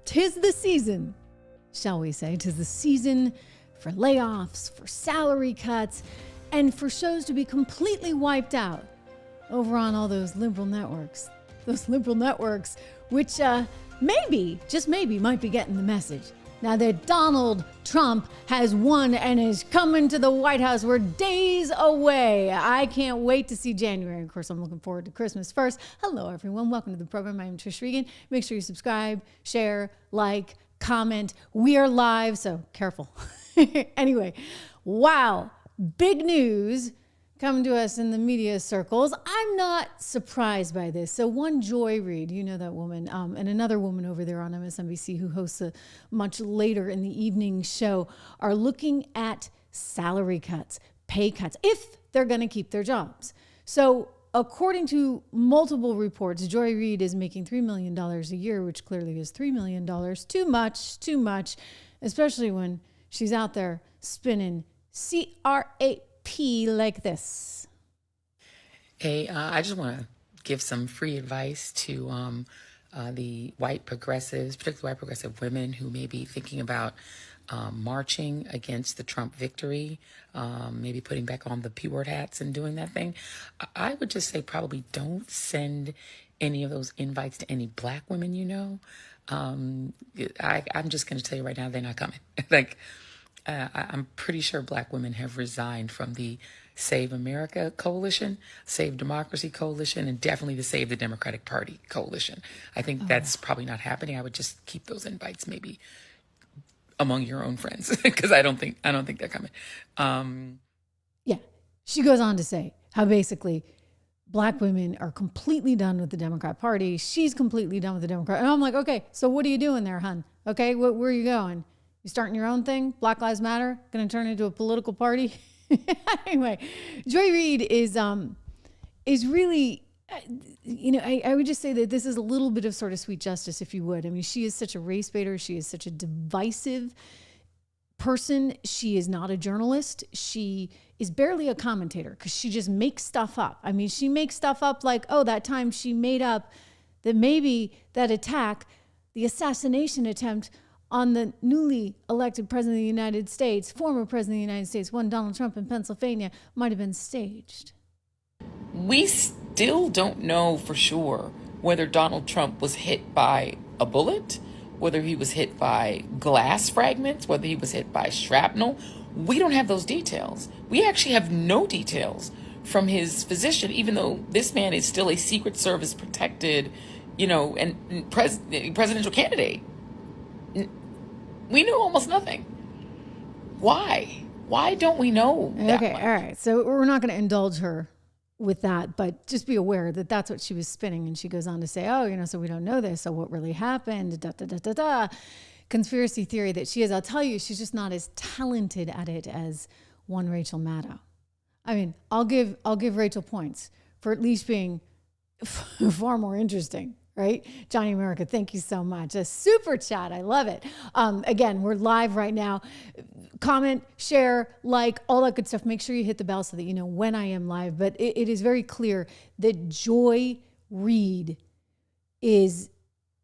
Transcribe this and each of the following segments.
'tis the season, shall we say, 'tis the season for layoffs, for salary cuts, and for shows to be completely wiped out over on all those liberal networks. Those liberal networks, which maybe, just maybe, might be getting the message. Now that Donald Trump has won and is coming to the White House, we're days away. I can't wait to see January. Of course, I'm looking forward to Christmas first. Hello, everyone. Welcome to the program. I'm Trish Regan. Make sure you subscribe, share, like, comment. We are live, so careful. Anyway, wow. Big news coming to us in the media circles. I'm not surprised by this. So one Joy Reid, you know that woman, and another woman over there on MSNBC who hosts a much later in the evening show are looking at salary cuts, pay cuts, if they're going to keep their jobs. So according to multiple reports, Joy Reid is making $3 million a year, which clearly is $3 million. Too much, especially when she's out there spinning CRAP like this. Hey, I just want to give some free advice to the white progressives, particularly white progressive women who may be thinking about marching against the Trump victory, maybe putting back on the P-word hats and doing that thing. I would just say probably don't send any of those invites to any black women you know. I'm just going to tell you right now, they're not coming. I'm pretty sure black women have resigned from the Save America Coalition, Save Democracy Coalition, and definitely the Save the Democratic Party Coalition. I think that's probably not happening. I would just keep those invites maybe among your own friends because I don't think they're coming. Yeah, she goes on to say how basically black women are completely done with the Democrat Party. She's completely done with the Democrat. And I'm like, okay, so what are you doing there, hun? Okay, where are you going? You starting your own thing? Black Lives Matter? Going to turn into a political party? Anyway, Joy Reid is really, I would just say that this is a little bit of sort of sweet justice, if you would. I mean, she is such a race baiter. She is such a divisive person. She is not a journalist. She is barely a commentator because she just makes stuff up. I mean, she makes stuff up like, oh, that time she made up that maybe that attack, the assassination attempt on the newly elected president of the United States, former president of the United States, one Donald Trump in Pennsylvania, might have been staged. We still don't know for sure whether Donald Trump was hit by a bullet, whether he was hit by glass fragments, whether he was hit by shrapnel. We don't have those details. We actually have no details from his physician, even though this man is still a Secret Service protected, and presidential candidate. We know almost nothing. Why? Why don't we know that much? All right. So we're not going to indulge her with that, but just be aware that that's what she was spinning. And she goes on to say, so we don't know this. So what really happened? Conspiracy theory that she is. I'll tell you, she's just not as talented at it as one Rachel Maddow. I mean, I'll give Rachel points for at least being far more interesting. Right? Johnny America, thank you so much. A super chat. I love it. Again, we're live right now. Comment, share, like, all that good stuff. Make sure you hit the bell so that you know when I am live. But it is very clear that Joy Reid is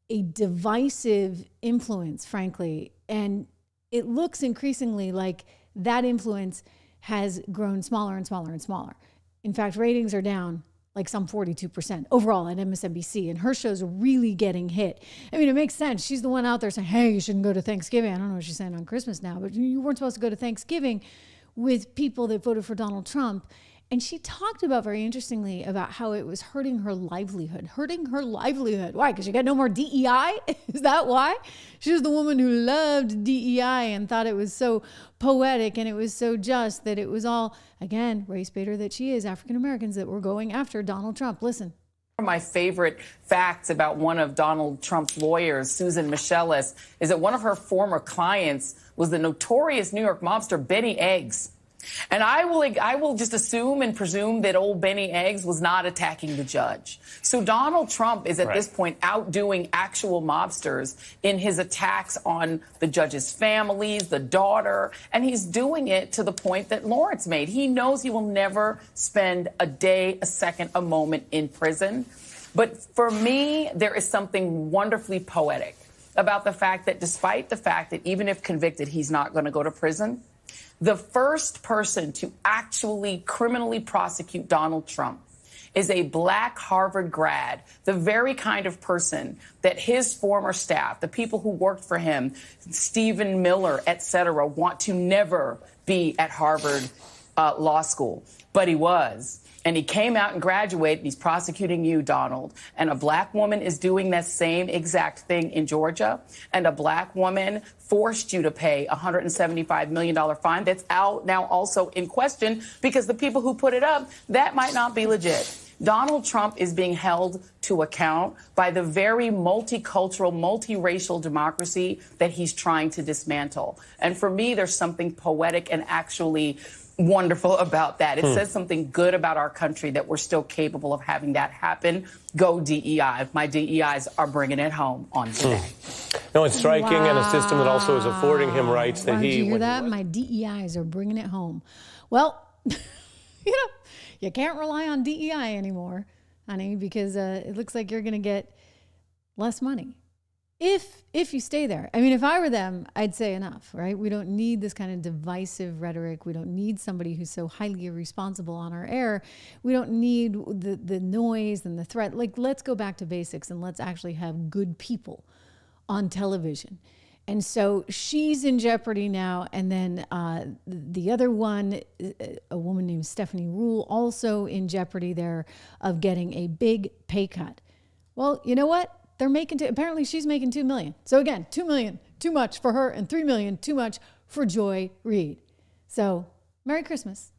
a divisive influence, frankly. And it looks increasingly like that influence has grown smaller and smaller and smaller. In fact, ratings are down like some 42% overall at MSNBC, and her show's really getting hit. I mean, it makes sense. She's the one out there saying, hey, you shouldn't go to Thanksgiving. I don't know what she's saying on Christmas now, but you weren't supposed to go to Thanksgiving with people that voted for Donald Trump. And she talked about, very interestingly, about how it was hurting her livelihood. Why? Because you got no more DEI? Is that why? She was the woman who loved DEI and thought it was so poetic and it was so just that it was all, again, race baiter that she is, African Americans that were going after Donald Trump. Listen. One of my favorite facts about one of Donald Trump's lawyers, Susan Michelis, is that one of her former clients was the notorious New York mobster Benny Eggs. And I will just assume and presume that old Benny Eggs was not attacking the judge. So Donald Trump is at this point outdoing actual mobsters in his attacks on the judge's families, the daughter, and he's doing it to the point that Lawrence made. He knows he will never spend a day, a second, a moment in prison. But for me, there is something wonderfully poetic about the fact that despite the fact that even if convicted, he's not going to go to prison, the first person to actually criminally prosecute Donald Trump is a black Harvard grad, the very kind of person that his former staff, the people who worked for him, Stephen Miller, et cetera, want to never be at Harvard Law School. But he was. And he came out and graduated, and he's prosecuting you, Donald. And a black woman is doing that same exact thing in Georgia. And a black woman forced you to pay a $175 million fine that's out now also in question because the people who put it up, that might not be legit. Donald Trump is being held to account by the very multicultural, multiracial democracy that he's trying to dismantle. And for me, there's something poetic and actually wonderful about that. It says something good about our country that we're still capable of having that happen. Go DEI. My DEIs are bringing it home on today. No, it's striking, and a system that also is affording him rights that Did you hear that? My DEIs are bringing it home. Well, you can't rely on DEI anymore, honey, because it looks like you're going to get less money. If you stay there. I mean, if I were them, I'd say enough, right? We don't need this kind of divisive rhetoric. We don't need somebody who's so highly irresponsible on our air. We don't need the noise and the threat. Like, let's go back to basics and let's actually have good people on television. And so she's in jeopardy now. And then the other one, a woman named Stephanie Rule, also in jeopardy there of getting a big pay cut. Well, you know what? They're making, apparently she's making $2 million. So again, $2 million, too much for her, and $3 million, too much for Joy Reid. So Merry Christmas.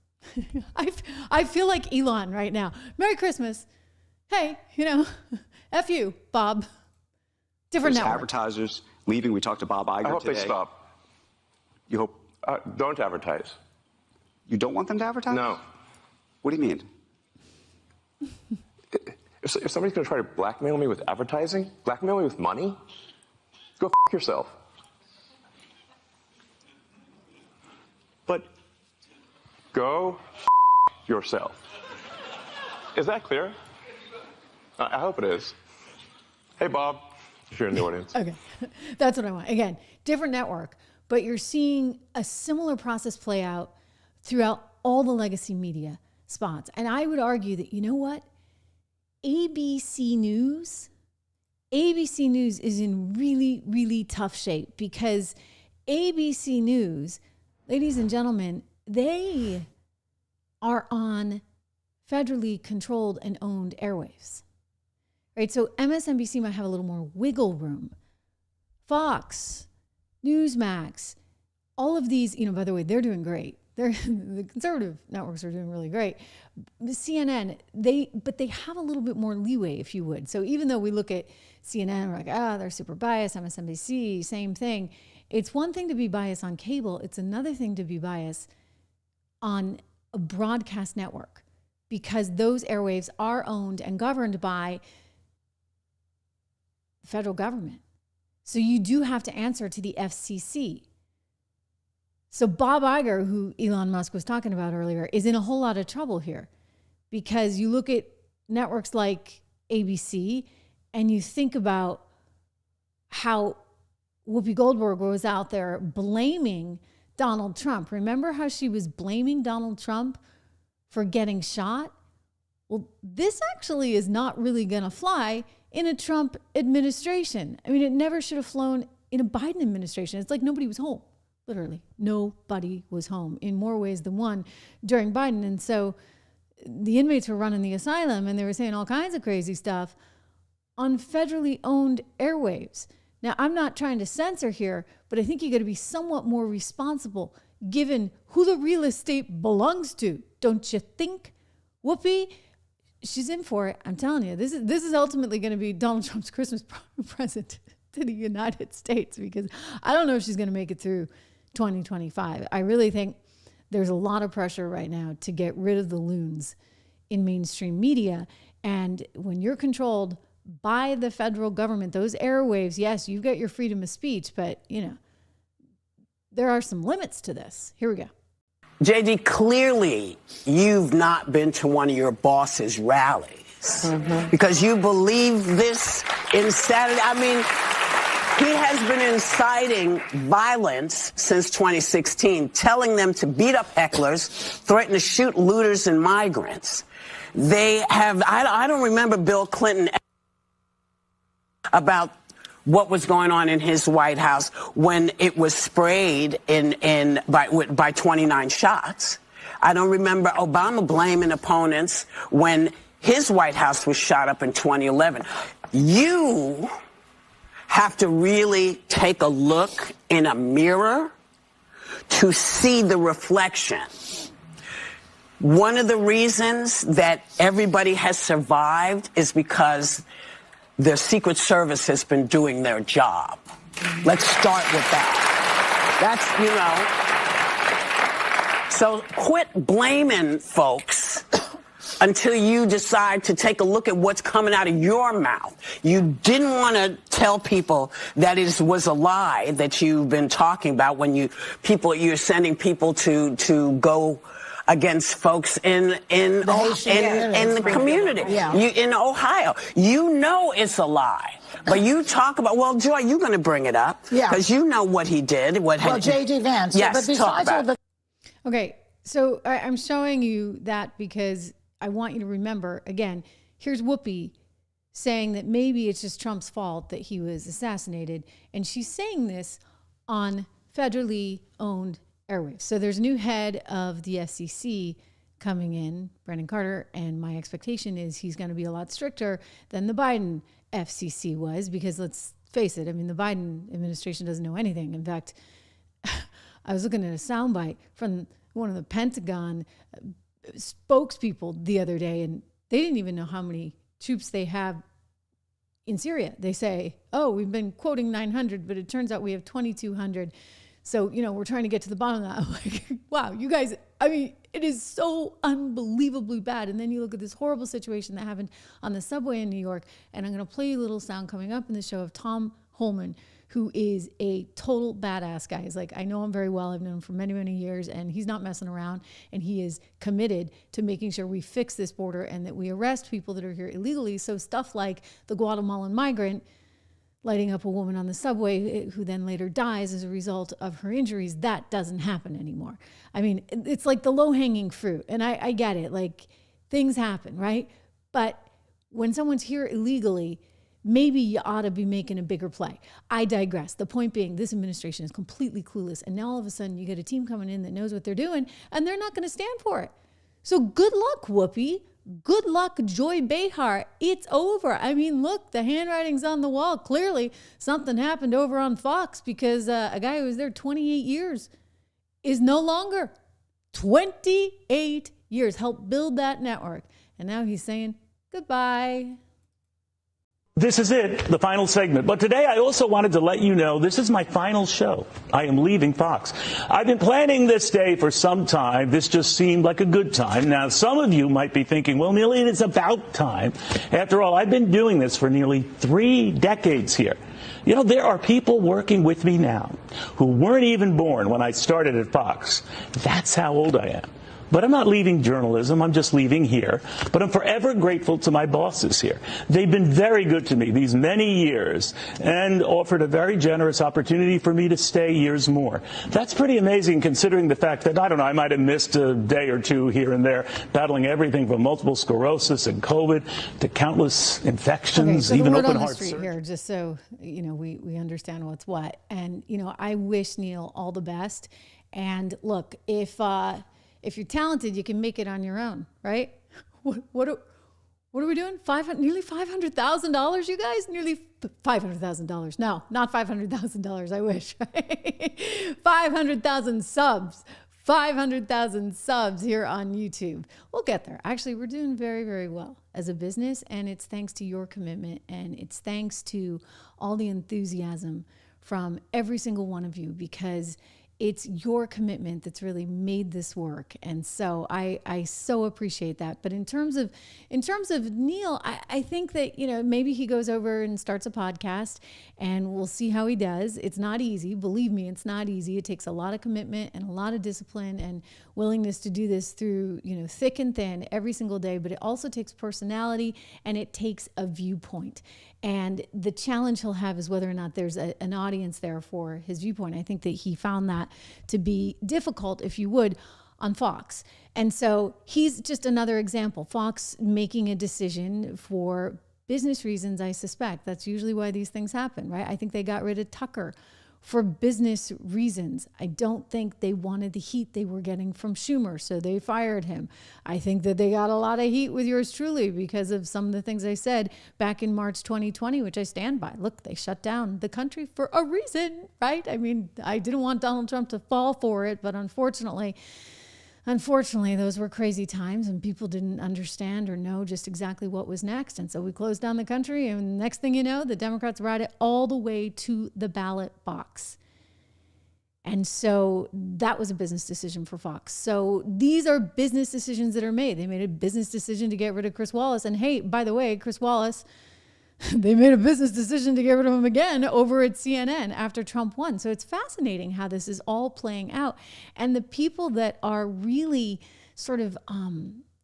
I feel like Elon right now. Merry Christmas. Hey, F you, Bob. Different network. Advertisers leaving. We talked to Bob Iger today. I hope they stop. You hope? Don't advertise. You don't want them to advertise? No. What do you mean? If somebody's going to try to blackmail me with advertising, blackmail me with money, go f*** yourself. But Go f*** yourself. Is that clear? I hope it is. Hey, Bob, if you're in the audience. Okay, that's what I want. Again, different network, but you're seeing a similar process play out throughout all the legacy media spots. And I would argue that, you know what? ABC News is in really, really tough shape because ABC News, ladies and gentlemen, they are on federally controlled and owned airwaves, right? So MSNBC might have a little more wiggle room. Fox, Newsmax, all of these, by the way, they're doing great. The conservative networks are doing really great. CNN, but they have a little bit more leeway, if you would. So even though we look at CNN, we're like, they're super biased, MSNBC, same thing. It's one thing to be biased on cable. It's another thing to be biased on a broadcast network because those airwaves are owned and governed by the federal government. So you do have to answer to the FCC. So Bob Iger, who Elon Musk was talking about earlier, is in a whole lot of trouble here because you look at networks like ABC and you think about how Whoopi Goldberg was out there blaming Donald Trump. Remember how she was blaming Donald Trump for getting shot? Well, this actually is not really going to fly in a Trump administration. I mean, it never should have flown in a Biden administration. It's like nobody was home. Literally, nobody was home in more ways than one during Biden. And so the inmates were running the asylum and they were saying all kinds of crazy stuff on federally owned airwaves. Now, I'm not trying to censor here, but I think you got to be somewhat more responsible given who the real estate belongs to. Don't you think? Whoopi, she's in for it. I'm telling you, this is ultimately going to be Donald Trump's Christmas present to the United States because I don't know if she's going to make it through 2025. I really think there's a lot of pressure right now to get rid of the loons in mainstream media. And when you're controlled by the federal government, those airwaves, yes, you've got your freedom of speech, but there are some limits to this. Here we go. JD, clearly you've not been to one of your boss's rallies because you believe this insanity. I mean, He has been inciting violence since 2016, telling them to beat up hecklers, threaten to shoot looters and migrants. They have, I don't remember Bill Clinton about what was going on in his White House when it was sprayed by 29 shots. I don't remember Obama blaming opponents when his White House was shot up in 2011. You have to really take a look in a mirror to see the reflection. One of the reasons that everybody has survived is because the Secret Service has been doing their job. Let's start with that. That's, so quit blaming folks until you decide to take a look at what's coming out of your mouth. You didn't want to tell people that it was a lie that you've been talking about when you're sending people to go against folks in the community, in Ohio. You know it's a lie. But you talk about, well, Joy, you're going to bring it up because you know what he did. J.D. Vance. Yes, but besides all the Okay, so I'm showing you that because I want you to remember, again, here's Whoopi saying that maybe it's just Trump's fault that he was assassinated. And she's saying this on federally owned airwaves. So there's a new head of the FCC coming in, Brendan Carter, and my expectation is he's going to be a lot stricter than the Biden FCC was, because let's face it, I mean, the Biden administration doesn't know anything. In fact, I was looking at a soundbite from one of the Pentagon spokespeople the other day, and they didn't even know how many troops they have in Syria. They say, oh, we've been quoting 900, but it turns out we have 2,200. So, we're trying to get to the bottom of that. I'm like, wow, you guys, I mean, it is so unbelievably bad. And then you look at this horrible situation that happened on the subway in New York. And I'm going to play you a little sound coming up in the show of Tom Holman, who is a total badass guy. He's like, I know him very well. I've known him for many, many years, and he's not messing around. And he is committed to making sure we fix this border and that we arrest people that are here illegally. So stuff like the Guatemalan migrant lighting up a woman on the subway who then later dies as a result of her injuries, that doesn't happen anymore. I mean, it's like the low-hanging fruit. And I get it. Like, things happen, right? But when someone's here illegally, maybe you ought to be making a bigger play. I digress. The point being, this administration is completely clueless. And now all of a sudden you get a team coming in that knows what they're doing, and they're not going to stand for it. So good luck, Whoopi. Good luck, Joy Behar. It's over. I mean, look, the handwriting's on the wall. Clearly, something happened over on Fox because a guy who was there 28 years is no longer. 28 years. Helped build that network. And now he's saying goodbye. This is it, the final segment. But today I also wanted to let you know this is my final show. I am leaving Fox. I've been planning this day for some time. This just seemed like a good time. Now, some of you might be thinking, well, Neely, it's about time. After all, I've been doing this for nearly 3 decades here. There are people working with me now who weren't even born when I started at Fox. That's how old I am. But I'm not leaving journalism. I'm just leaving here. But I'm forever grateful to my bosses here. They've been very good to me these many years and offered a very generous opportunity for me to stay years more. That's pretty amazing considering the fact that, I might have missed a day or two here and there, battling everything from multiple sclerosis and COVID to countless infections, okay, so even open heart surgery here, just so, we understand what's what. And, I wish Neil all the best. And look, if you're talented, you can make it on your own, right? What are we doing? Nearly $500,000, you guys? Nearly $500,000. No, not $500,000. I wish. 500,000 subs. 500,000 subs here on YouTube. We'll get there. Actually, we're doing very, very well as a business, and it's thanks to your commitment, and it's thanks to all the enthusiasm from every single one of you, because it's your commitment that's really made this work. And so I so appreciate that. But in terms of Neil, I think that, maybe he goes over and starts a podcast and we'll see how he does. It's not easy. Believe me, it's not easy. It takes a lot of commitment and a lot of discipline and willingness to do this through, thick and thin every single day. But it also takes personality and it takes a viewpoint. And the challenge he'll have is whether or not there's an audience there for his viewpoint. I think that he found that to be difficult, if you would, on Fox. And so he's just another example. Fox making a decision for business reasons, I suspect. That's usually why these things happen, right? I think they got rid of Tucker for business reasons. I don't think they wanted the heat they were getting from Schumer, so they fired him. I think that they got a lot of heat with yours truly because of some of the things I said back in March 2020, which I stand by. Look, they shut down the country for a reason, right? I mean, I didn't want Donald Trump to fall for it, but unfortunately, those were crazy times and people didn't understand or know just exactly what was next. And so we closed down the country, and next thing you know, the Democrats ride it all the way to the ballot box. And so that was a business decision for Fox. So these are business decisions that are made. They made a business decision to get rid of Chris Wallace. And hey, by the way, Chris Wallace, they made a business decision to get rid of him again over at CNN after Trump won. So it's fascinating how this is all playing out. And the people that are really sort of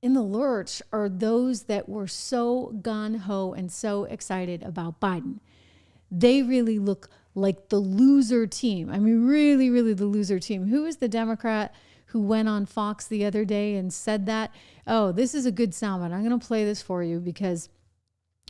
in the lurch are those that were so gung-ho and so excited about Biden. They really look like the loser team. I mean, really, really the loser team. Who is the Democrat who went on Fox the other day and said that? Oh, this is a good soundbite. I'm going to play this for you because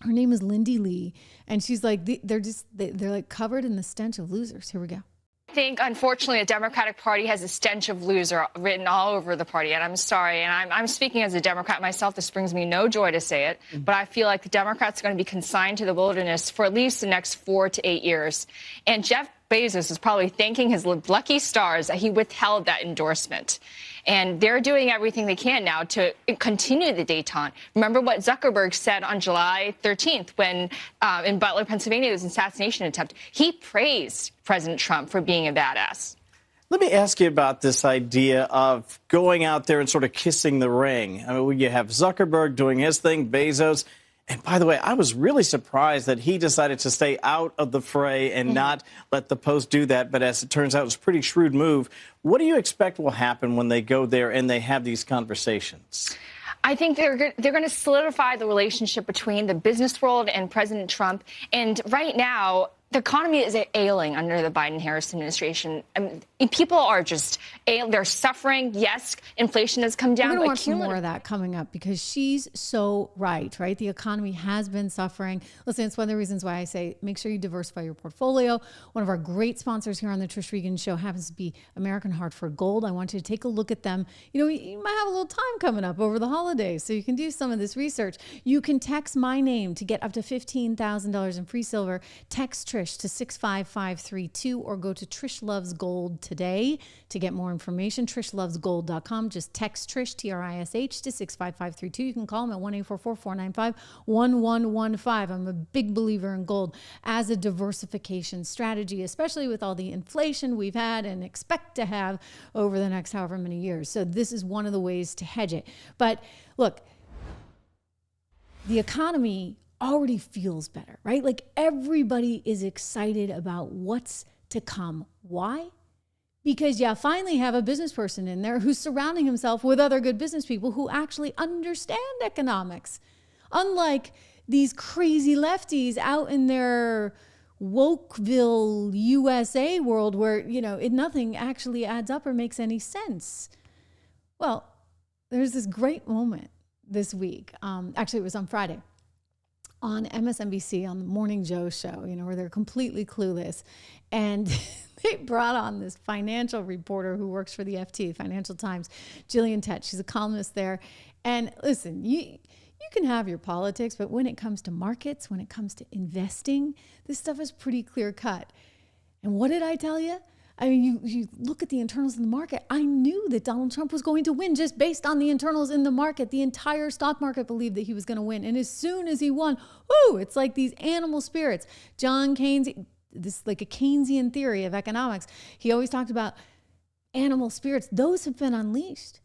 her name is Lindy Li, and she's like, they're like covered in the stench of losers. Here we go. I think, unfortunately, the Democratic Party has a stench of loser written all over the party, and I'm sorry. And I'm speaking as a Democrat myself. This brings me no joy to say it, but I feel like the Democrats are going to be consigned to the wilderness for at least the next 4 to 8 years. And Jeff Bezos is probably thanking his lucky stars that he withheld that endorsement. And they're doing everything they can now to continue the détente. Remember what Zuckerberg said on July 13th when in Butler, Pennsylvania, there was an assassination attempt. He praised President Trump for being a badass. Let me ask you about this idea of going out there and sort of kissing the ring. I mean, you have Zuckerberg doing his thing, Bezos. And by the way, I was really surprised that he decided to stay out of the fray and not let the Post do that. But as it turns out, it was a pretty shrewd move. What do you expect will happen when they go there and they have these conversations? I think they're going to solidify the relationship between the business world and President Trump. And right now, the economy is ailing under the Biden-Harris administration. I mean, people are just they're suffering. Yes, inflation has come down. We're going to watch some more of that coming up because she's so right? The economy has been suffering. Listen, it's one of the reasons why I say make sure you diversify your portfolio. One of our great sponsors here on the Trish Regan Show happens to be American Hartford Gold. I want you to take a look at them. You might have a little time coming up over the holidays, so you can do some of this research. You can text my name to get up to $15,000 in free silver. Text Trish to 65532 or go to Trish Loves Gold today to get more information. TrishLovesGold.com. Just text Trish, Trish, to 65532. You can call them at 1-844-495-1115. I'm a big believer in gold as a diversification strategy, especially with all the inflation we've had and expect to have over the next however many years. So this is one of the ways to hedge it. But look, the economy already feels better, right? Like everybody is excited about what's to come. Why? Because you finally have a business person in there who's surrounding himself with other good business people who actually understand economics. Unlike these crazy lefties out in their Wokeville, USA world where, nothing actually adds up or makes any sense. Well, there's this great moment this week. Actually, it was on Friday. On MSNBC on the Morning Joe show, where they're completely clueless. And they brought on this financial reporter who works for the FT, Financial Times, Jillian Tett. She's a columnist there. And listen, you can have your politics, but when it comes to markets, when it comes to investing, this stuff is pretty clear cut. And what did I tell you? I mean, you look at the internals in the market. I knew that Donald Trump was going to win just based on the internals in the market. The entire stock market believed that he was going to win. And as soon as he won, it's like these animal spirits. John Keynes, this like a Keynesian theory of economics. He always talked about animal spirits, those have been unleashed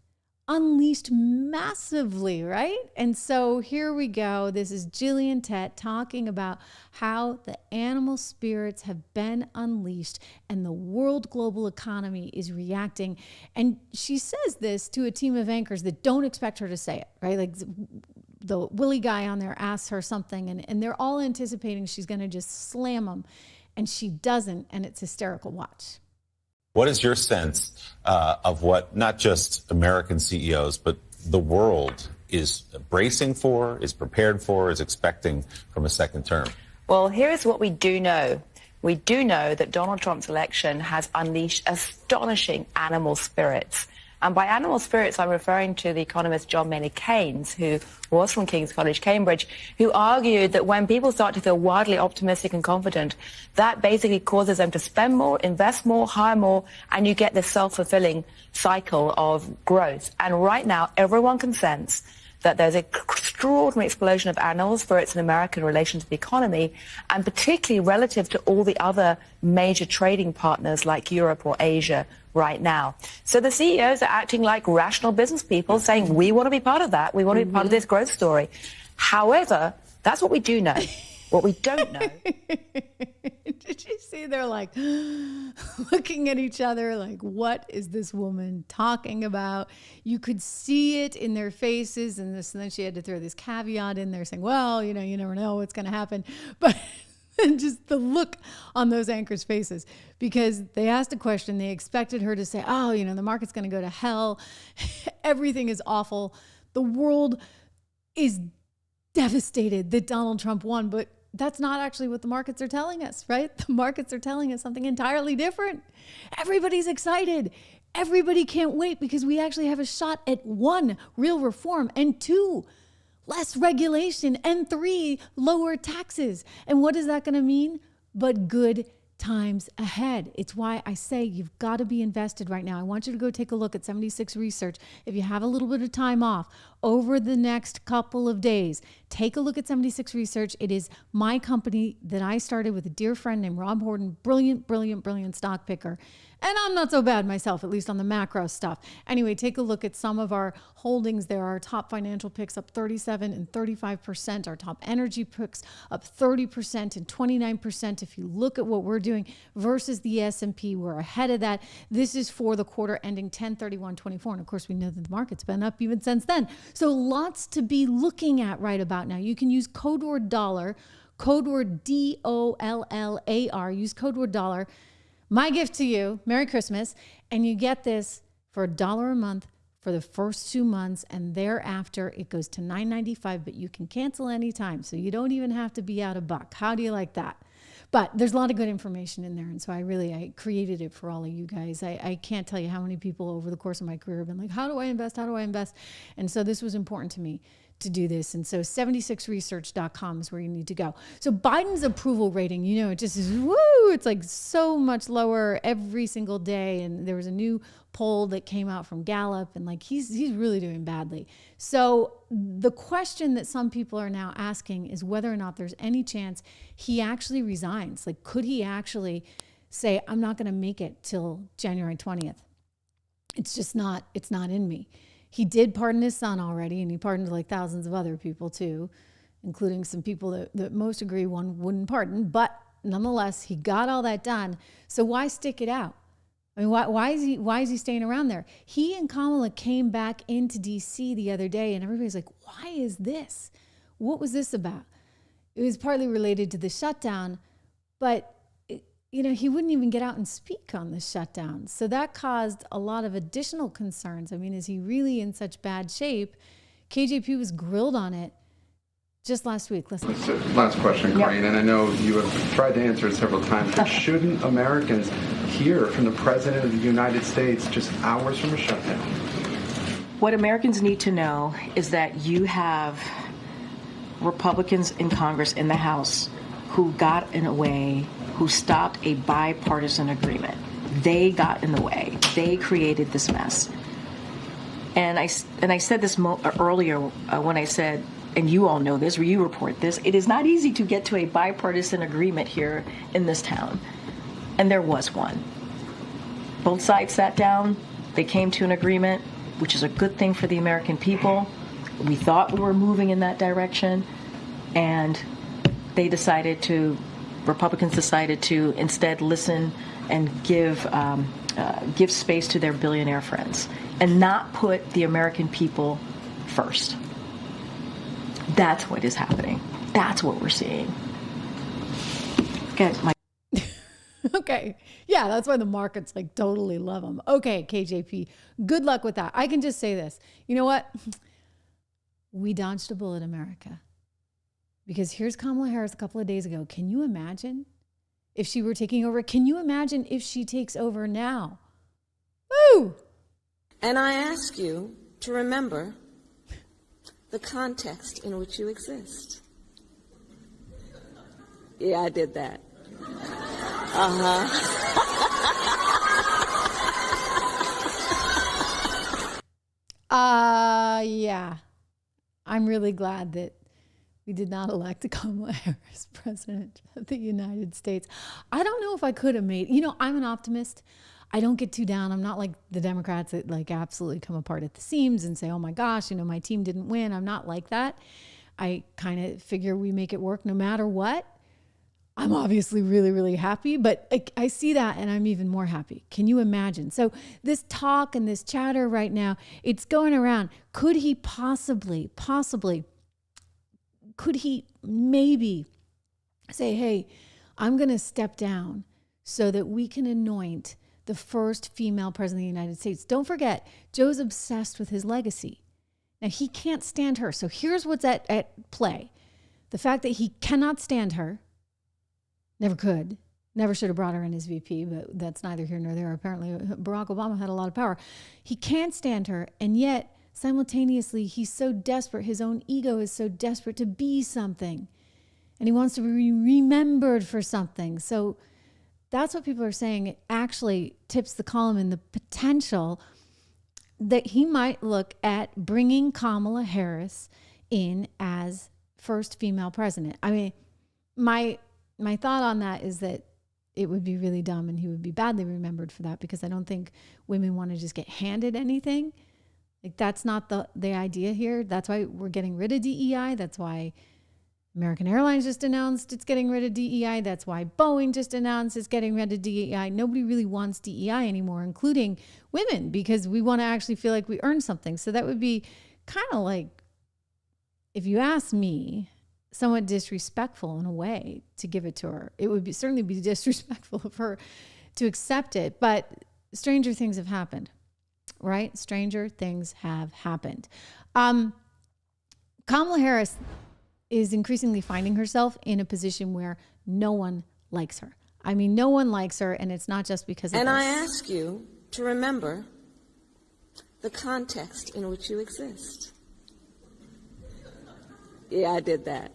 massively, right? And so here we go. This is Gillian Tett talking about how the animal spirits have been unleashed and the world global economy is reacting. And she says this to a team of anchors that don't expect her to say it, right? Like the Willie guy on there asks her something and they're all anticipating she's going to just slam them. And she doesn't, and it's hysterical. Watch. What is your sense of what not just American CEOs, but the world is bracing for, is prepared for, is expecting from a second term? Well, here is what we do know. We do know that Donald Trump's election has unleashed astonishing animal spirits. And by animal spirits, I'm referring to the economist John Maynard Keynes, who was from King's College, Cambridge, who argued that when people start to feel wildly optimistic and confident, that basically causes them to spend more, invest more, hire more, and you get this self-fulfilling cycle of growth. And right now, everyone can sense that there's an extraordinary explosion of animal spirits in America in relation to the economy, and particularly relative to all the other major trading partners like Europe or Asia right now. So the CEOs are acting like rational business people, saying, we want to be part of that. We want to be part of this growth story. However, that's what we do know. What we don't know. Did you see? They're like looking at each other like, what is this woman talking about? You could see it in their faces and then she had to throw this caveat in there saying, well, you never know what's going to happen. But and just the look on those anchors' faces, because they asked a question. They expected her to say, oh, the market's going to go to hell. Everything is awful. The world is devastated that Donald Trump won. But that's not actually what the markets are telling us, right? The markets are telling us something entirely different. Everybody's excited. Everybody can't wait because we actually have a shot at 1, real reform, and 2, less regulation, and 3, lower taxes. And what is that going to mean? But good times ahead. It's why I say you've got to be invested right now. I want you to go take a look at 76 Research. If you have a little bit of time off over the next couple of days, take a look at 76 Research. It is my company that I started with a dear friend named Rob Horton. Brilliant stock picker. And I'm not so bad myself, at least on the macro stuff. Anyway, take a look at some of our holdings there. Our top financial picks up 37 and 35%. Our top energy picks up 30% and 29%. If you look at what we're doing versus the S&P, we're ahead of that. This is for the quarter ending 10/31/24. And of course, we know that the market's been up even since then. So lots to be looking at right about now. You can use code word dollar, code word DOLLAR. Use code word dollar. My gift to you, Merry Christmas, and you get this for $1 a month for the first 2 months, and thereafter it goes to $9.95, but you can cancel anytime, so you don't even have to be out $1. How do you like that? But there's a lot of good information in there, and so I created it for all of you guys. I can't tell you how many people over the course of my career have been like, how do I invest? How do I invest? And so this was important to me to do this. And so 76research.com is where you need to go. So Biden's approval rating, it just is, it's like so much lower every single day. And there was a new poll that came out from Gallup, and like he's really doing badly. So the question that some people are now asking is whether or not there's any chance he actually resigns. Like, could he actually say, I'm not going to make it till January 20th? It's not in me. He did pardon his son already, and he pardoned like thousands of other people too, including some people that most agree one wouldn't pardon. But nonetheless, he got all that done. So why stick it out? I mean, why is he staying around there? He and Kamala came back into D.C. the other day, and everybody's like, why is this? What was this about? It was partly related to the shutdown, but he wouldn't even get out and speak on the shutdown. So that caused a lot of additional concerns. I mean, is he really in such bad shape? KJP was grilled on it just last week. Listen. Last question, Corinne, and I know you have tried to answer it several times, but shouldn't Americans hear from the President of the United States just hours from a shutdown? What Americans need to know is that you have Republicans in Congress, in the House, who got in a way, who stopped a bipartisan agreement. They got in the way. They created this mess. And I said this earlier when I said, and you all know this, or you report this, it is not easy to get to a bipartisan agreement here in this town. And there was one. Both sides sat down. They came to an agreement, which is a good thing for the American people. We thought we were moving in that direction, and Republicans decided to instead listen and give space to their billionaire friends and not put the American people first. That's what is happening. That's what we're seeing. Okay. Yeah, that's why the markets like totally love them. Okay, KJP, good luck with that. I can just say this. You know what? We dodged a bullet, America. Because here's Kamala Harris a couple of days ago. Can you imagine if she were taking over? Can you imagine if she takes over now? Woo! And I ask you to remember the context in which you exist. Yeah, I did that. Yeah. I'm really glad that we did not elect Kamala Harris president of the United States. I don't know if I could have made, I'm an optimist. I don't get too down. I'm not like the Democrats that like absolutely come apart at the seams and say, oh my gosh, my team didn't win. I'm not like that. I kind of figure we make it work no matter what. I'm obviously really, really happy, but I see that and I'm even more happy. Can you imagine? So this talk and this chatter right now, it's going around. Could he possibly, could he maybe say, hey, I'm going to step down so that we can anoint the first female president of the United States? Don't forget, Joe's obsessed with his legacy. Now, he can't stand her. So here's what's at play. The fact that he cannot stand her, never could, never should have brought her in as VP, but that's neither here nor there. Apparently, Barack Obama had a lot of power. He can't stand her, and yet, simultaneously, he's so desperate. His own ego is so desperate to be something, and he wants to be remembered for something. So that's what people are saying. It actually tips the column in the potential that he might look at bringing Kamala Harris in as first female president. I mean, my thought on that is that it would be really dumb and he would be badly remembered for that, because I don't think women want to just get handed anything. Like, that's not the idea here. That's why we're getting rid of DEI. That's why American Airlines just announced it's getting rid of DEI. That's why Boeing just announced it's getting rid of DEI. Nobody really wants DEI anymore, including women, because we want to actually feel like we earned something. So that would be kind of like, if you ask me, somewhat disrespectful in a way to give it to her. It would certainly be disrespectful of her to accept it, but stranger things have happened, right? Stranger things have happened. Kamala Harris is increasingly finding herself in a position where no one likes her. I mean, no one likes her, and it's not just because of And this. I ask you to remember the context in which you exist. Yeah, I did that.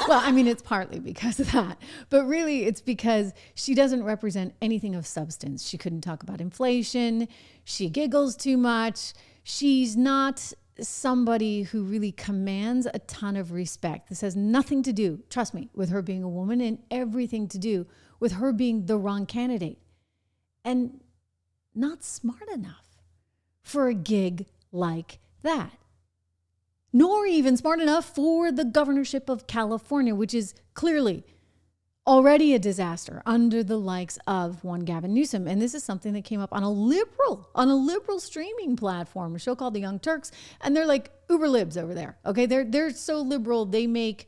Well, I mean, it's partly because of that, but really it's because she doesn't represent anything of substance. She couldn't talk about inflation. She giggles too much. She's not somebody who really commands a ton of respect. This has nothing to do, trust me, with her being a woman, and everything to do with her being the wrong candidate and not smart enough for a gig like that. Nor even smart enough for the governorship of California, which is clearly already a disaster under the likes of one Gavin Newsom. And this is something that came up on a liberal streaming platform, a show called The Young Turks. And they're like uber libs over there. Okay, they're so liberal, they make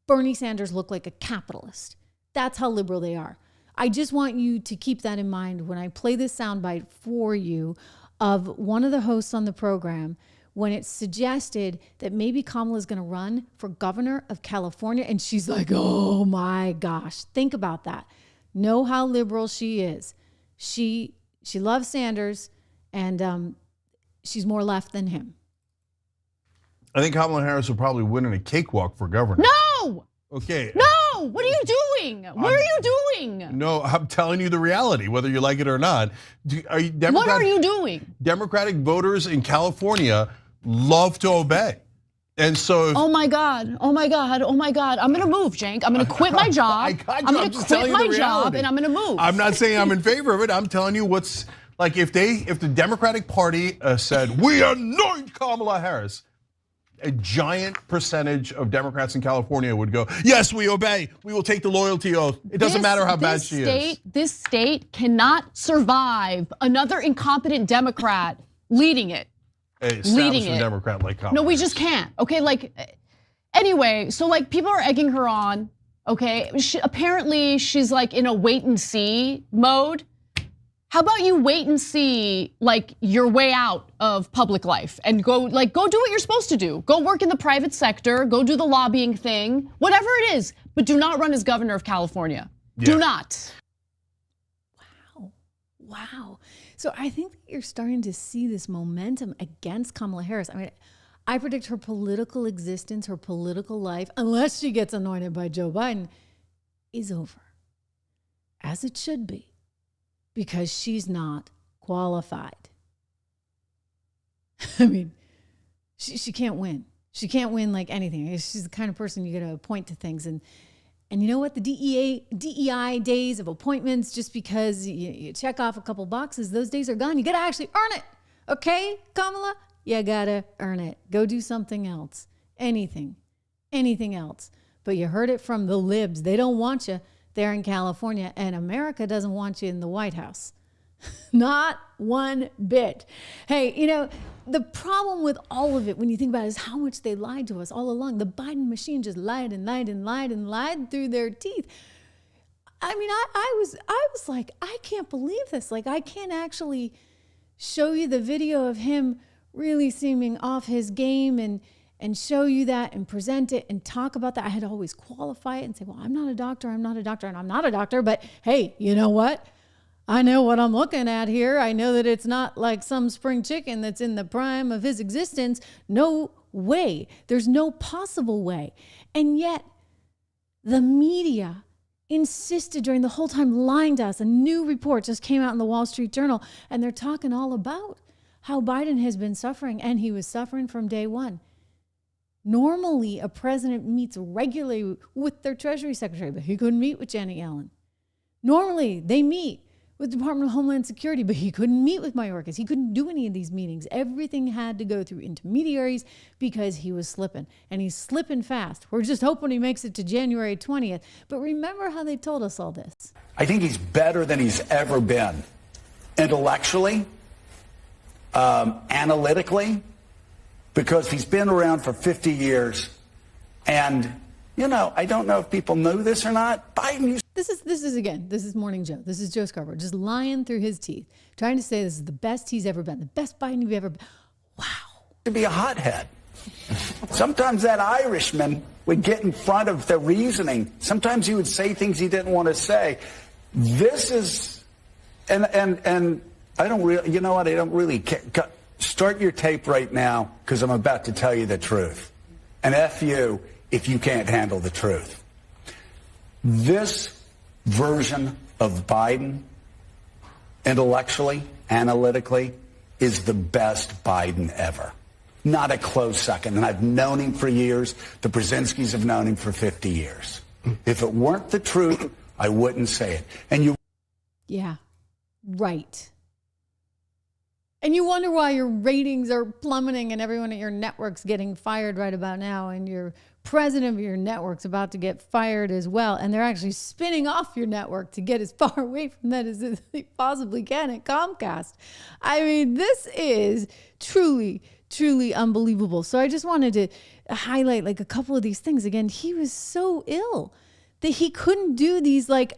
Bernie Sanders look like a capitalist. That's how liberal they are. I just want you to keep that in mind when I play this soundbite for you of one of the hosts on the program, when it's suggested that maybe Kamala's going to run for governor of California. And she's like, oh my gosh, think about that. Know how liberal she is. She loves Sanders, and she's more left than him. I think Kamala Harris will probably win in a cakewalk for governor. No! Okay. No! What are you doing? What are you doing? No, I'm telling you the reality, whether you like it or not. What are you doing? Democratic voters in California love to obey. And so, oh my God, I'm going to move, Cenk. I'm going to quit my job. I'm going to quit my job and I'm going to move. I'm not saying I'm in favor of it. I'm telling you what's like if the Democratic Party said, we anoint Kamala Harris, a giant percentage of Democrats in California would go, yes, we obey. We will take the loyalty oath. It doesn't matter how bad she is. This state cannot survive another incompetent Democrat leading it. Leading it. Democrat like Kamala. No, we just can't. Okay, anyway, so people are egging her on. Okay, apparently she's in a wait and see mode. How about you wait and see your way out of public life and go do what you're supposed to do. Go work in the private sector, go do the lobbying thing, whatever it is, but do not run as governor of California. Yeah. Do not. Wow. So I think that you're starting to see this momentum against Kamala Harris. I mean, I predict her political existence, her political life, unless she gets anointed by Joe Biden, is over. As it should be. Because she's not qualified. I mean, she can't win. She can't win anything. She's the kind of person you got to appoint to things. And you know what? The DEI days of appointments, just because you check off a couple boxes, those days are gone. You got to actually earn it. Okay, Kamala? You got to earn it. Go do something else. Anything else. But you heard it from the libs. They don't want you there in California, and America doesn't want you in the White House. Not one bit. Hey, the problem with all of it, when you think about it, is how much they lied to us all along. The Biden machine just lied and lied and lied and lied through their teeth. I mean, I was like, I can't believe this. I can't actually show you the video of him really seeming off his game and show you that and present it and talk about that. I had to always qualify it and say, well, I'm not a doctor, and I'm not a doctor, but hey, you know what? I know what I'm looking at here. I know that it's not like some spring chicken that's in the prime of his existence. No way. There's no possible way. And yet, the media insisted during the whole time lying to us. A new report just came out in the Wall Street Journal, and they're talking all about how Biden has been suffering, and he was suffering from day one. Normally, a president meets regularly with their Treasury Secretary, but he couldn't meet with Janet Yellen. Normally, they meet with the Department of Homeland Security, but he couldn't meet with Mayorkas. He couldn't do any of these meetings. Everything had to go through intermediaries because he was slipping, and he's slipping fast. We're just hoping he makes it to January 20th. But remember how they told us all this. I think he's better than he's ever been. Intellectually, analytically, because he's been around for 50 years. And, I don't know if people know this or not. Biden used This is Morning Joe. This is Joe Scarborough, just lying through his teeth, trying to say this is the best he's ever been, the best Biden you've ever been. Wow. to be a hothead. Sometimes that Irishman would get in front of the reasoning. Sometimes he would say things he didn't want to say. This is, and I don't really, you know what, I don't really care. Start your tape right now, because I'm about to tell you the truth. And F you if you can't handle the truth. This version of Biden, intellectually, analytically, is the best Biden ever. Not a close second. And I've known him for years. The Brzezinskis have known him for 50 years. If it weren't the truth, I wouldn't say it. And you... Yeah, right. And you wonder why your ratings are plummeting and everyone at your network's getting fired right about now, and your president of your network's about to get fired as well, and they're actually spinning off your network to get as far away from that as they possibly can at Comcast. I mean, this is truly unbelievable. So I just wanted to highlight like a couple of these things. Again, he was so ill that he couldn't do these like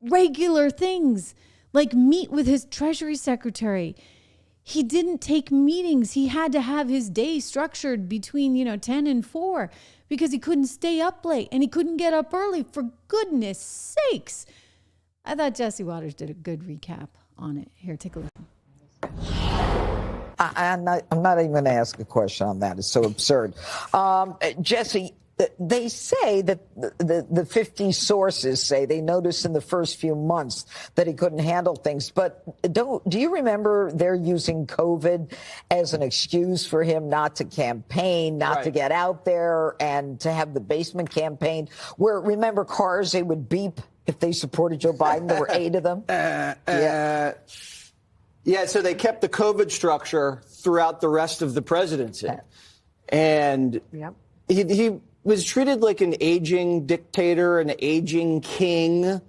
regular things, like meet with his Treasury Secretary. He didn't take meetings. He had to have his day structured between, 10 and 4 because he couldn't stay up late and he couldn't get up early, for goodness sakes. I thought Jesse Waters did a good recap on it. Here, take a listen. I'm not even going to ask a question on that. It's so absurd. Jesse, they say that the 50 sources say they noticed in the first few months that he couldn't handle things. But do you remember they're using COVID as an excuse for him not to campaign, not to get out there and to have the basement campaign where, remember, cars, they would beep if they supported Joe Biden? There were 8 of them. Yeah, so they kept the COVID structure throughout the rest of the presidency. And he was treated like an aging dictator, an aging king.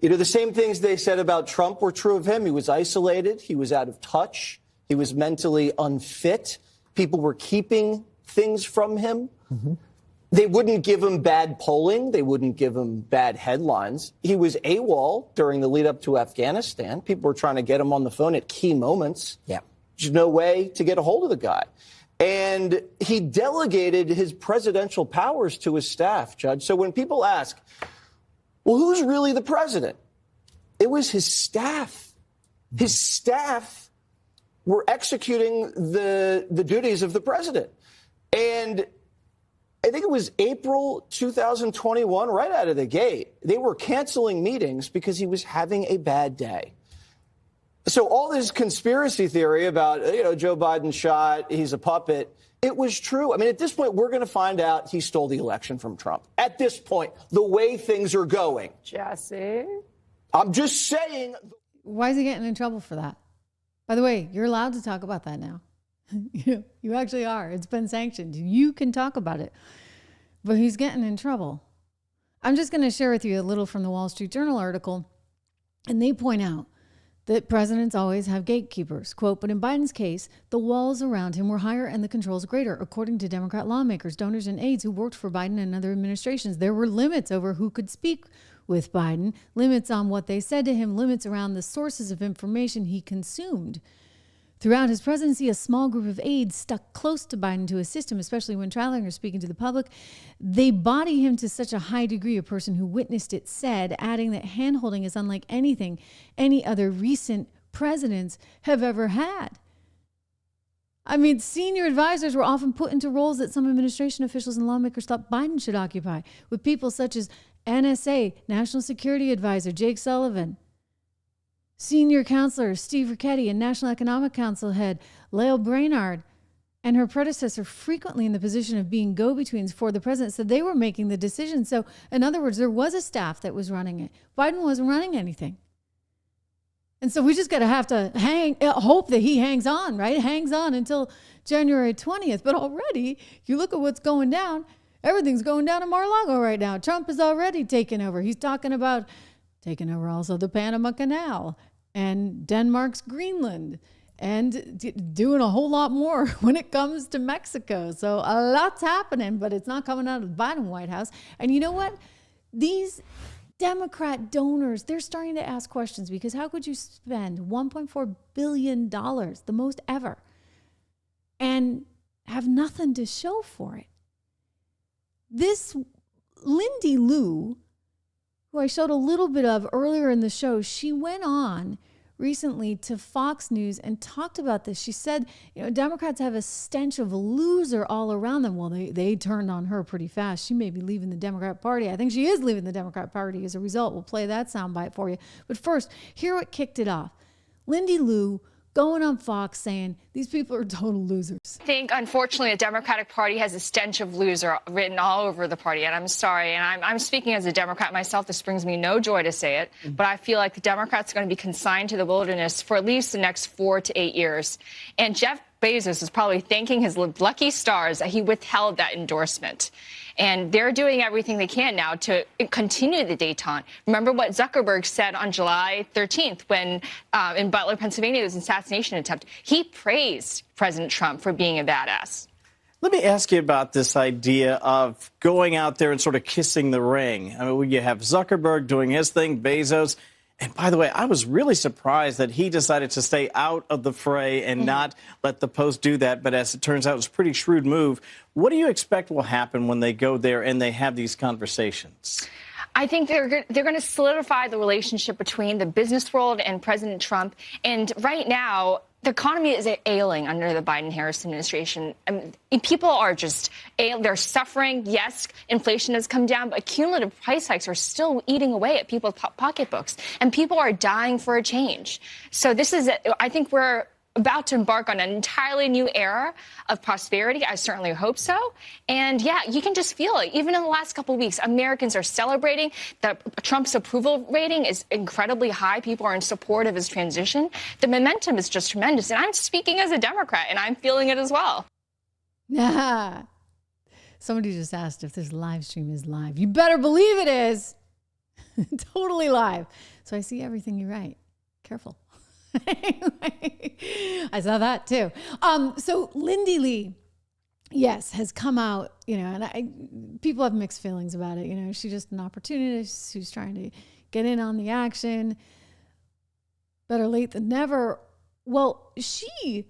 You know, the same things they said about Trump were true of him. He was isolated. He was out of touch. He was mentally unfit. People were keeping things from him. They wouldn't give him bad polling. They wouldn't give him bad headlines. He was AWOL during the lead up to Afghanistan. People were trying to get him on the phone at key moments. There's no way to get a hold of the guy. And he delegated his presidential powers to his staff, Judge. So when people ask, well, who's really the president? It was his staff. His staff were executing the duties of the president. And I think it was April 2021, right out of the gate, they were canceling meetings because he was having a bad day. So all this conspiracy theory about, Joe Biden shot, he's a puppet, it was true. I mean, at this point, we're going to find out he stole the election from Trump. At this point, the way things are going. Jesse? I'm just saying. Why is he getting in trouble for that? By the way, you're allowed to talk about that now. You actually are. It's been sanctioned. You can talk about it. But he's getting in trouble. I'm just going to share with you a little from the Wall Street Journal article. And they point out that presidents always have gatekeepers. Quote, but in Biden's case, the walls around him were higher and the controls greater. According to Democrat lawmakers, donors, and aides who worked for Biden and other administrations, there were limits over who could speak with Biden, limits on what they said to him, limits around the sources of information he consumed. Throughout his presidency, a small group of aides stuck close to Biden to assist him, especially when traveling or speaking to the public. They body him to such a high degree, a person who witnessed it said, adding that handholding is unlike anything any other recent presidents have ever had. I mean, senior advisors were often put into roles that some administration officials and lawmakers thought Biden should occupy, with people such as NSA, National Security Advisor Jake Sullivan, Senior Counselor Steve Ricchetti, and National Economic Council head Lael Brainard, and her predecessor, frequently in the position of being go-betweens for the president, said they were making the decision. So, in other words, there was a staff that was running it. Biden wasn't running anything. And so we just got to have to hope that he hangs on, right? Hangs on until January 20th. But already, you look at what's going down, everything's going down in Mar-a-Lago right now. Trump is already taking over. He's talking about taking over also the Panama Canal and Denmark's Greenland, and doing a whole lot more when it comes to Mexico. So a lot's happening, but it's not coming out of the Biden White House. And you know what? These Democrat donors, they're starting to ask questions, because how could you spend $1.4 billion, the most ever, and have nothing to show for it? This Lindy Li, who I showed a little bit of earlier in the show, she went on recently to Fox News and talked about this. She said, Democrats have a stench of loser all around them. Well, they turned on her pretty fast. She may be leaving the Democrat Party. I think she is leaving the Democrat Party as a result. We'll play that soundbite for you. But first, here what kicked it off. Lindy Li going on Fox saying these people are total losers. I think, unfortunately, the Democratic Party has a stench of loser written all over the party. And I'm sorry. And I'm speaking as a Democrat myself. This brings me no joy to say it. But I feel like the Democrats are going to be consigned to the wilderness for at least the next 4 to 8 years. And Jeff Bezos is probably thanking his lucky stars that he withheld that endorsement. And they're doing everything they can now to continue the détente. Remember what Zuckerberg said on July 13th when in Butler, Pennsylvania, there was an assassination attempt. He praised President Trump for being a badass. Let me ask you about this idea of going out there and sort of kissing the ring. I mean, you have Zuckerberg doing his thing, Bezos. And by the way, I was really surprised that he decided to stay out of the fray and not let the Post do that. But as it turns out, it was a pretty shrewd move. What do you expect will happen when they go there and they have these conversations? I think they're going to solidify the relationship between the business world and President Trump. And right now, the economy is ailing under the Biden-Harris administration. I mean, people are just they're suffering. Yes, inflation has come down, but cumulative price hikes are still eating away at people's pocketbooks, and people are dying for a change. So I think we're about to embark on an entirely new era of prosperity. I certainly hope so. And yeah, you can just feel it. Even in the last couple of weeks, Americans are celebrating. Trump's approval rating is incredibly high. People are in support of his transition. The momentum is just tremendous. And I'm speaking as a Democrat, and I'm feeling it as well. Yeah. Somebody just asked if this live stream is live. You better believe it is. Totally live. So I see everything you write. Careful. I saw that too. So Lindy Li, yes, has come out, and people have mixed feelings about it. She's just an opportunist who's trying to get in on the action. Better late than never. Well, she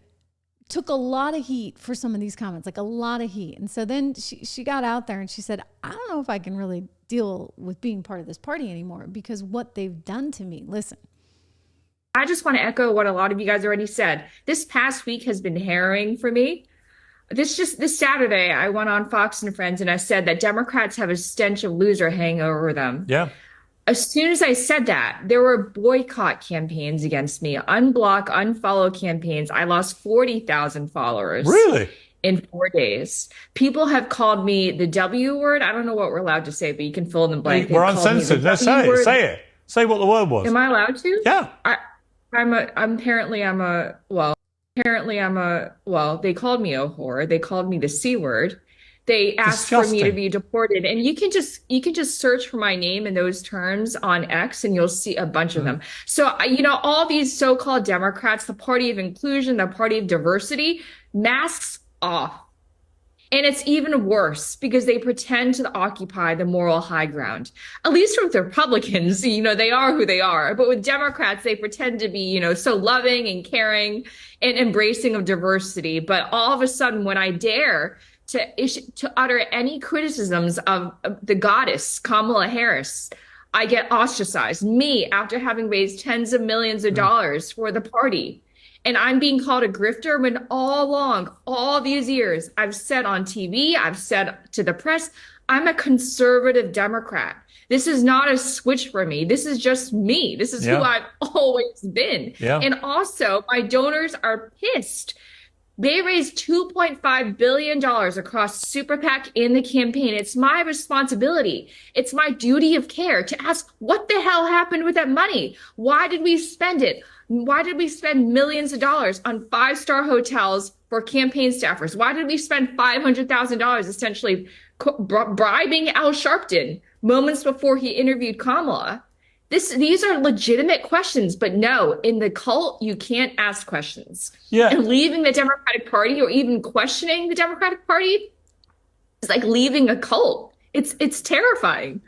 took a lot of heat for some of these comments, like a lot of heat. And so then she got out there and she said, I don't know if I can really deal with being part of this party anymore because what they've done to me. Listen. I just want to echo what a lot of you guys already said. This past week has been harrowing for me. This Saturday, I went on Fox and Friends and I said that Democrats have a stench of loser hanging over them. Yeah. As soon as I said that, there were boycott campaigns against me, unblock, unfollow campaigns. I lost 40,000 followers. Really? In 4 days. People have called me the W word. I don't know what we're allowed to say, but you can fill in the blank. We're uncensored. Let's say it. Say it. Say what the word was. Am I allowed to? Yeah. They called me a whore. They called me the C word. They asked for me to be deported. And you can just search for my name in those terms on X and you'll see a bunch of them. So, all these so-called Democrats, the party of inclusion, the party of diversity, masks off. And it's even worse because they pretend to occupy the moral high ground. At least with the Republicans, they are who they are. But with Democrats, they pretend to be, so loving and caring and embracing of diversity. But all of a sudden, when I dare to utter any criticisms of the goddess, Kamala Harris, I get ostracized. Me, after having raised tens of millions of dollars for the party. And I'm being called a grifter when all along, all these years, I've said on TV, I've said to the press, I'm a conservative Democrat. This is not a switch for me. This is just me. This is who I've always been. Yeah. And also, my donors are pissed. They raised $2.5 billion across Super PAC in the campaign. It's my responsibility. It's my duty of care to ask what the hell happened with that money? Why did we spend it? Why did we spend millions of dollars on 5-star hotels for campaign staffers? Why did we spend $500,000 essentially bribing Al Sharpton moments before he interviewed Kamala? These are legitimate questions, but no, in the cult, you can't ask questions. Yeah. And leaving the Democratic Party or even questioning the Democratic Party is like leaving a cult. It's terrifying.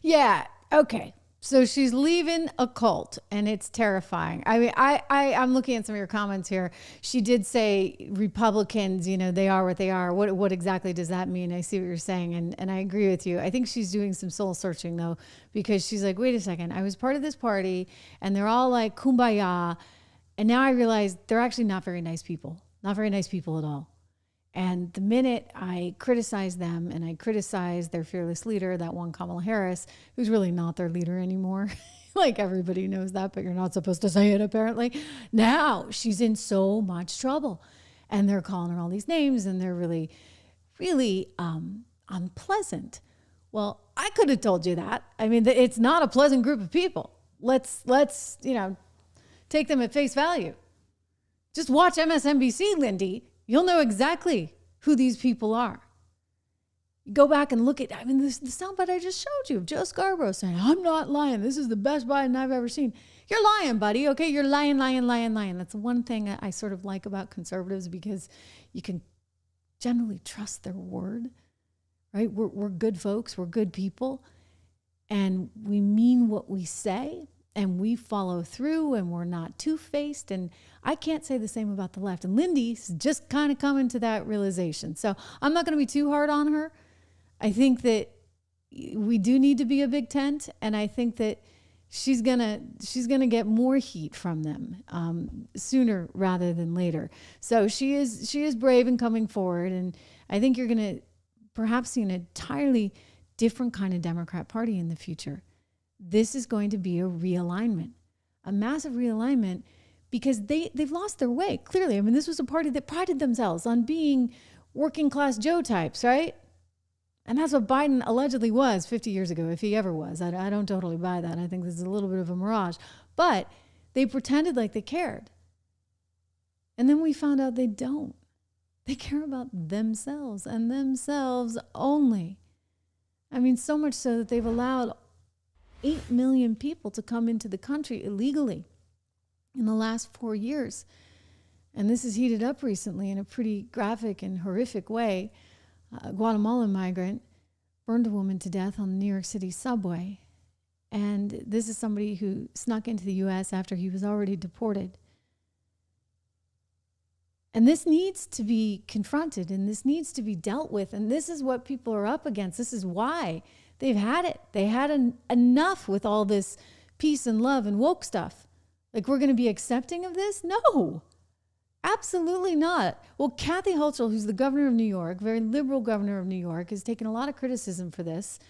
Yeah. Okay. So she's leaving a cult and it's terrifying. I mean, I'm looking at some of your comments here. She did say Republicans, they are what they are. What exactly does that mean? I see what you're saying. And I agree with you. I think she's doing some soul searching though, because she's like, wait a second, I was part of this party and they're all like kumbaya. And now I realize they're actually not very nice people at all. And the minute I criticize them and I criticize their fearless leader, that one Kamala Harris, who's really not their leader anymore, like everybody knows that, but you're not supposed to say it apparently. Now she's in so much trouble and they're calling her all these names and they're really, really unpleasant. Well, I could have told you that. I mean, it's not a pleasant group of people. Let's take them at face value. Just watch MSNBC, Lindy. You'll know exactly who these people are. Go back and look at, the soundbite I just showed you of Joe Scarborough saying, I'm not lying. This is the best Biden I've ever seen. You're lying, buddy. Okay, you're lying. That's the one thing I sort of like about conservatives because you can generally trust their word, right? We're good folks. We're good people. And we mean what we say. And we follow through and we're not two-faced. And I can't say the same about the left. And Lindy's just kind of coming to that realization. So I'm not going to be too hard on her. I think that we do need to be a big tent. And I think that she's gonna get more heat from them sooner rather than later. So she is brave in coming forward, and I think you're gonna perhaps see an entirely different kind of Democrat Party in the future. This is going to be a realignment, a massive realignment, because they've lost their way, clearly. I mean, this was a party that prided themselves on being working class Joe types, right? And that's what Biden allegedly was 50 years ago, if he ever was. I don't totally buy that. I think this is a little bit of a mirage. But they pretended like they cared. And then we found out they don't. They care about themselves and themselves only. I mean, so much so that they've allowed 8 million people to come into the country illegally in the last 4 years. And this has heated up recently in a pretty graphic and horrific way. A Guatemalan migrant burned a woman to death on the New York City subway. And this is somebody who snuck into the U.S. after he was already deported. And this needs to be confronted, and this needs to be dealt with. And this is what people are up against. This is why they've had it. They had enough with all this peace and love and woke stuff. Like, we're going to be accepting of this? No, absolutely not. Well, Kathy Hochul, who's the governor of New York, very liberal governor of New York, has taken a lot of criticism for this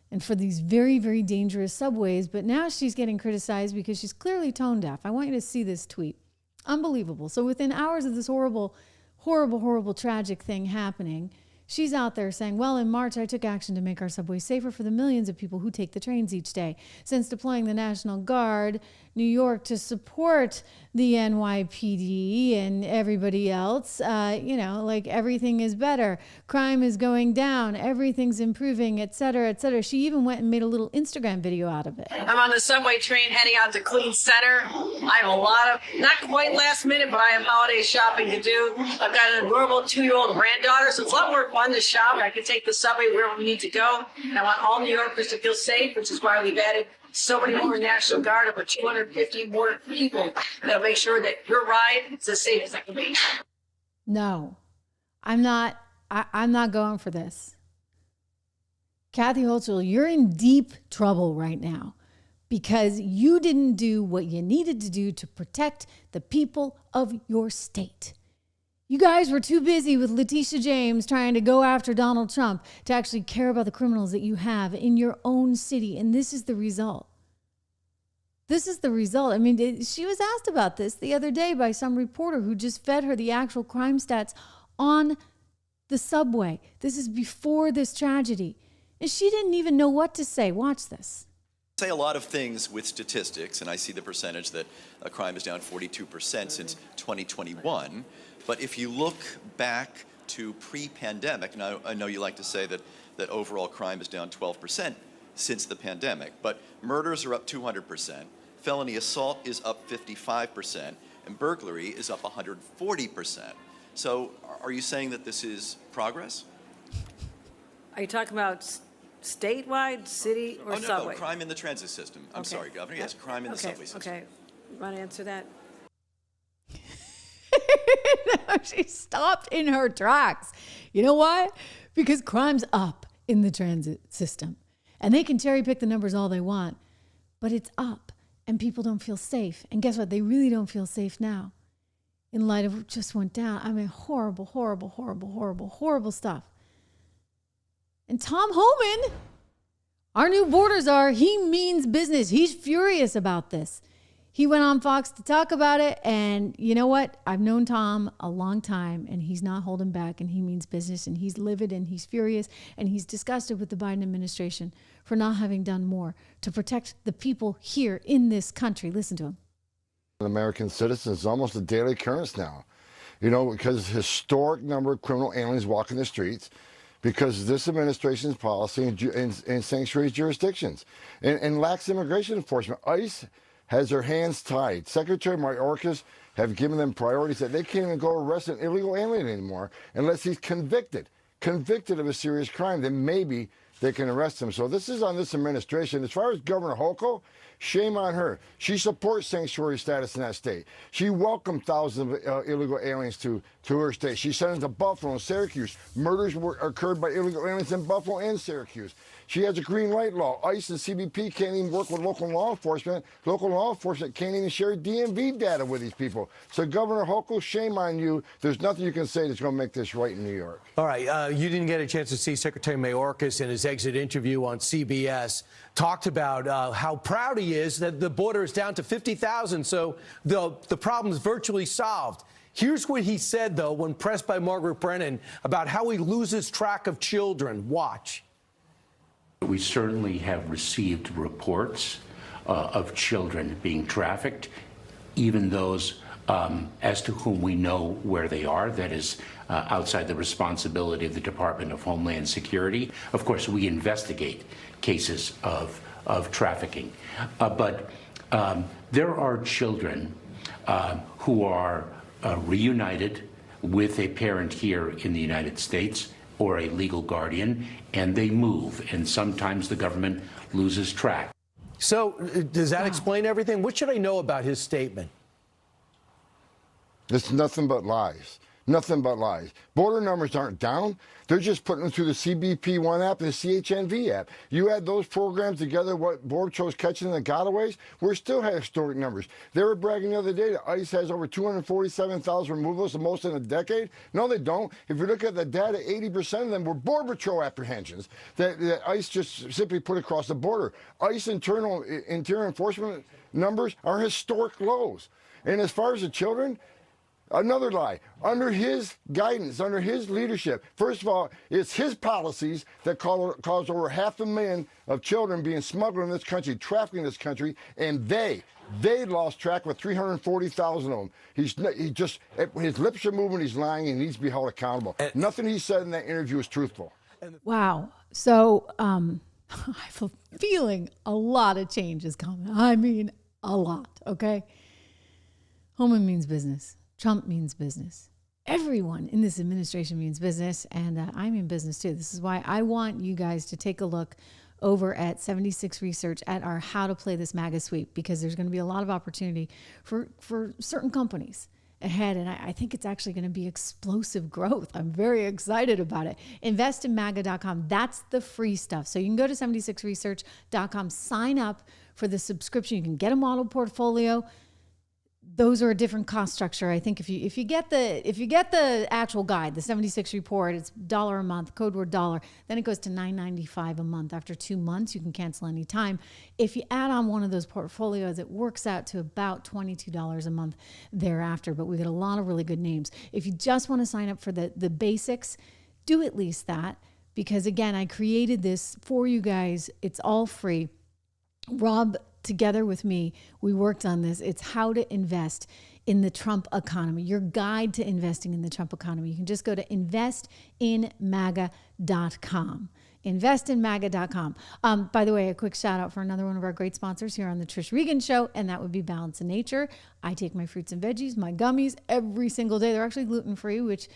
and for these very, very dangerous subways. But now she's getting criticized because she's clearly tone deaf. I want you to see this tweet. Unbelievable. So within hours of this horrible, horrible, horrible, tragic thing happening, she's out there saying, well, in March, I took action to make our subways safer for the millions of people who take the trains each day. Since deploying the National Guard, New York, to support the NYPD and everybody else, like everything is better. Crime is going down. Everything's improving, et cetera, et cetera. She even went and made a little Instagram video out of it. I'm on the subway train heading out to Queens Center. I have a lot of, not quite last minute, but I have holiday shopping to do. I've got an adorable 2-year-old granddaughter, so it's a lot more fun to shop. I can take the subway wherever we need to go. And I want all New Yorkers to feel safe, which is why we've added so many more National Guard, over 250 more people that'll make sure that your ride is as safe as it can be. No, I'm not going for this. Kathy Hochul, you're in deep trouble right now because you didn't do what you needed to do to protect the people of your state. You guys were too busy with Letitia James trying to go after Donald Trump to actually care about the criminals that you have in your own city. And this is the result. This is the result. I mean, she was asked about this the other day by some reporter who just fed her the actual crime stats on the subway. This is before this tragedy. And she didn't even know what to say. Watch this. Say a lot of things with statistics, and I see the percentage that crime is down 42% since 2021. But if you look back to pre-pandemic, and I know you like to say that overall crime is down 12% since the pandemic, but murders are up 200%, felony assault is up 55%, and burglary is up 140%. So are you saying that this is progress? Are you talking about statewide, city, or subway? No, crime in the transit system. I'm sorry, Governor. Yes, crime in the subway system. Okay, you want to answer that? No, she stopped in her tracks. You know why? Because crime's up in the transit system. And they can cherry pick the numbers all they want, but it's up and people don't feel safe. And guess what? They really don't feel safe now in light of what just went down. I mean, horrible, horrible, horrible, horrible, horrible stuff. And Tom Homan, our new border czar, he means business. He's furious about this. He went on Fox to talk about it, and you know what? I've known Tom a long time, and he's not holding back, and he means business, and he's livid, and he's furious, and he's disgusted with the Biden administration for not having done more to protect the people here in this country. Listen to him. American citizens is almost a daily occurrence now, because historic number of criminal aliens walking the streets, because of this administration's policy in sanctuary jurisdictions and lax immigration enforcement. ICE has their hands tied. Secretary Mayorkas have given them priorities that they can't even go arrest an illegal alien anymore unless he's convicted of a serious crime. Then maybe they can arrest him. So this is on this administration. As far as Governor Hochul, shame on her. She supports sanctuary status in that state. She welcomed thousands of illegal aliens to her state. She sent them to Buffalo and Syracuse. Murders occurred by illegal aliens in Buffalo and Syracuse. She has a green light law. ICE and CBP can't even work with local law enforcement. Local law enforcement can't even share DMV data with these people. So Governor Hochul, shame on you. There's nothing you can say that's going to make this right in New York. All right, you didn't get a chance to see Secretary Mayorkas in his exit interview on CBS. Talked about how proud he is that the border is down to 50,000, so the problem is virtually solved. Here's what he said, though, when pressed by Margaret Brennan about how he loses track of children. Watch. We certainly have received reports of children being trafficked, even those as to whom we know where they are. That is outside the responsibility of the Department of Homeland Security. Of course, we investigate cases of trafficking. But there are children who are reunited with a parent here in the United States or a legal guardian, and they move, and sometimes the government loses track. So does that explain everything? What should I know about his statement? It's nothing but lies. Nothing but lies. Border numbers aren't down. They're just putting them through the CBP One app and the CHNV app. You add those programs together, what Border Patrol's catching in the gotaways, we're still at historic numbers. They were bragging the other day that ICE has over 247,000 removals, the most in a decade. No, they don't. If you look at the data, 80% of them were Border Patrol apprehensions that ICE just simply put across the border. ICE interior enforcement numbers are historic lows. And as far as the children, another lie. Under his guidance, under his leadership, first of all, it's his policies that caused over 500,000 of children being smuggled in this country, trafficked in this country, and they lost track with 340,000 of them. His lips are moving, he's lying, and he needs to be held accountable. Nothing he said in that interview is truthful. Wow. So I have a feeling a lot of change is coming. I mean, a lot, okay? Homan means business. Trump means business. Everyone in this administration means business, and I mean business too. This is why I want you guys to take a look over at 76 Research at our How to Play This MAGA Sweep, because there's going to be a lot of opportunity for certain companies ahead, and I think it's actually going to be explosive growth. I'm very excited about it. Investinmaga.com. That's the free stuff. So you can go to 76research.com, sign up for the subscription. You can get a model portfolio. Those are a different cost structure. I think if you get the actual guide, the 76 report, it's $1 a month, code word $, then it goes to $9.95 a month. After 2 months, you can cancel any time. If you add on one of those portfolios, it works out to about $22 a month thereafter. But we get a lot of really good names. If you just want to sign up for the basics, do at least that, because again, I created this for you guys. It's all free. Rob, together with me, we worked on this. It's how to invest in the Trump economy, your guide to investing in the Trump economy. You can just go to investinmaga.com. Investinmaga.com. By the way, a quick shout out for another one of our great sponsors here on the Trish Regan Show, and that would be Balance in Nature. I take my fruits and veggies, my gummies every single day. They're actually gluten-free, which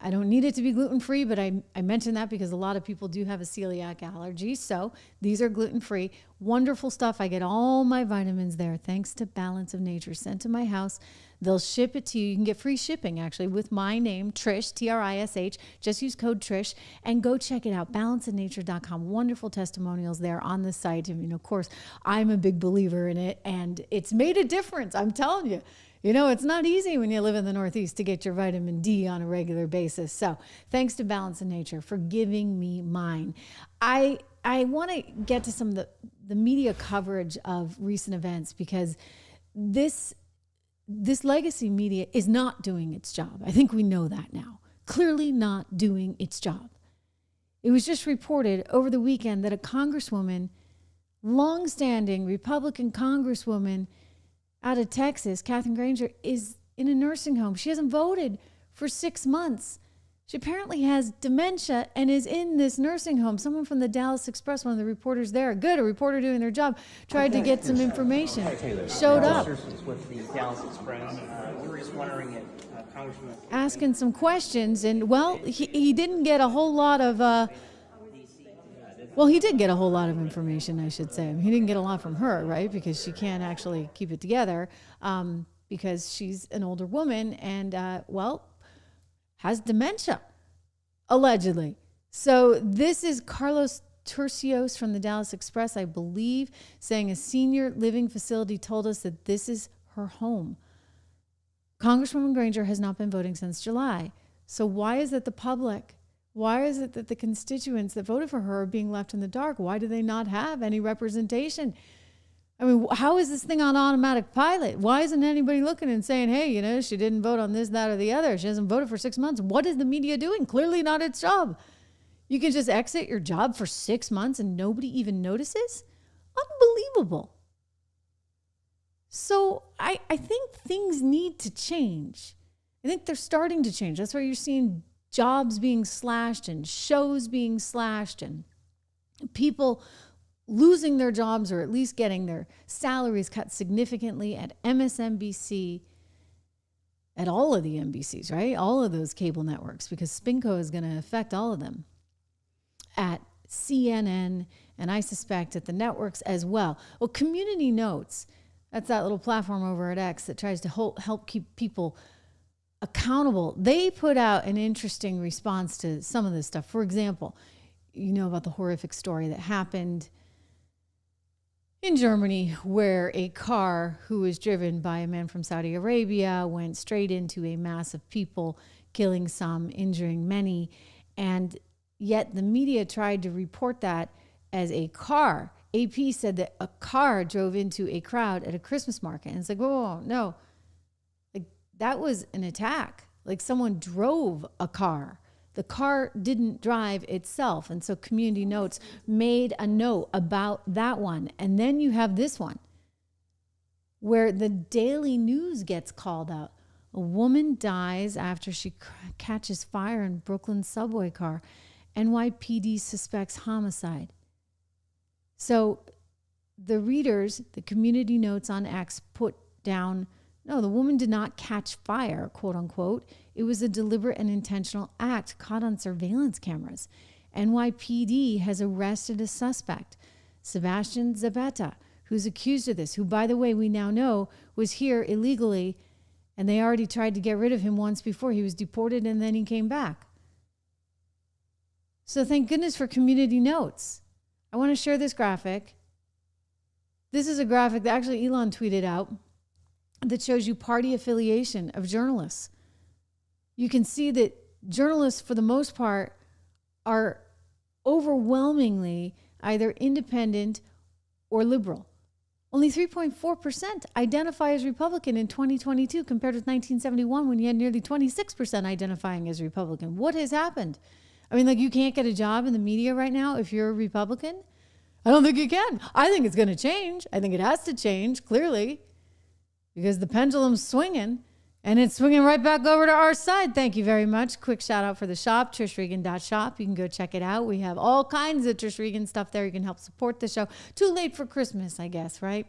I don't need it to be gluten-free, but I mention that because a lot of people do have a celiac allergy. So these are gluten-free. Wonderful stuff. I get all my vitamins there thanks to Balance of Nature, sent to my house. They'll ship it to you. You can get free shipping, actually, with my name, Trish, Trish. Just use code Trish and go check it out, balanceofnature.com. Wonderful testimonials there on the site. I mean, of course, I'm a big believer in it, and it's made a difference. I'm telling you. You know, it's not easy when you live in the Northeast to get your vitamin D on a regular basis. So thanks to Balance of Nature for giving me mine. I want to get to some of the media coverage of recent events, because this legacy media is not doing its job. I think we know that now. Clearly not doing its job. It was just reported over the weekend that a congresswoman, longstanding Republican congresswoman, out of Texas, Katherine Granger, is in a nursing home. She hasn't voted for 6 months. She apparently has dementia and is in this nursing home. Someone from the Dallas Express, one of the reporters there, a reporter doing their job, tried to get some information. Showed up. With the Dallas Express. We were just wondering if Congressman... asking some questions, and well, he didn't get a whole lot of Well, he did get a whole lot of information, I should say. I mean, he didn't get a lot from her, right? Because she can't actually keep it together because she's an older woman and, has dementia, allegedly. So this is Carlos Turcios from the Dallas Express, I believe, saying a senior living facility told us that this is her home. Congresswoman Granger has not been voting since July. So why is it the public? Why is it that the constituents that voted for her are being left in the dark? Why do they not have any representation? I mean, how is this thing on automatic pilot? Why isn't anybody looking and saying, hey, she didn't vote on this, that, or the other. She hasn't voted for 6 months. What is the media doing? Clearly not its job. You can just exit your job for 6 months and nobody even notices? Unbelievable. So I think things need to change. I think they're starting to change. That's why you're seeing jobs being slashed and shows being slashed and people losing their jobs or at least getting their salaries cut significantly at MSNBC, at all of the NBCs, right? All of those cable networks, because Spinco is going to affect all of them. At CNN, and I suspect at the networks as well. Well, Community Notes, that's that little platform over at X that tries to help keep people accountable. They put out an interesting response to some of this stuff. For example, you know about the horrific story that happened in Germany where a car who was driven by a man from Saudi Arabia went straight into a mass of people, killing some, injuring many. And yet the media tried to report that as a car. AP said that a car drove into a crowd at a Christmas market. And it's like, whoa, no. That was an attack. Like someone drove a car. The car didn't drive itself. And so Community Notes made a note about that one. And then you have this one where the Daily News gets called out. A woman dies after she catches fire in Brooklyn subway car. NYPD suspects homicide. So the readers, the Community Notes on X put down, no, the woman did not catch fire, quote unquote. It was a deliberate and intentional act caught on surveillance cameras. NYPD has arrested a suspect, Sebastian Zabetta, who's accused of this, who, by the way, we now know was here illegally, and they already tried to get rid of him once before. He was deported and then he came back. So thank goodness for Community Notes. I want to share this graphic. This is a graphic that actually Elon tweeted out that shows you party affiliation of journalists. You can see that journalists, for the most part, are overwhelmingly either independent or liberal. Only 3.4% identify as Republican in 2022 compared with 1971 when you had nearly 26% identifying as Republican. What has happened? I mean, like, you can't get a job in the media right now if you're a Republican? I don't think you can. I think it's going to change. I think it has to change, clearly, because the pendulum's swinging, and it's swinging right back over to our side. Thank you very much. Quick shout out for the shop, trishregan.shop. You can go check it out. We have all kinds of Trish Regan stuff there. You can help support the show. Too late for Christmas, I guess, right?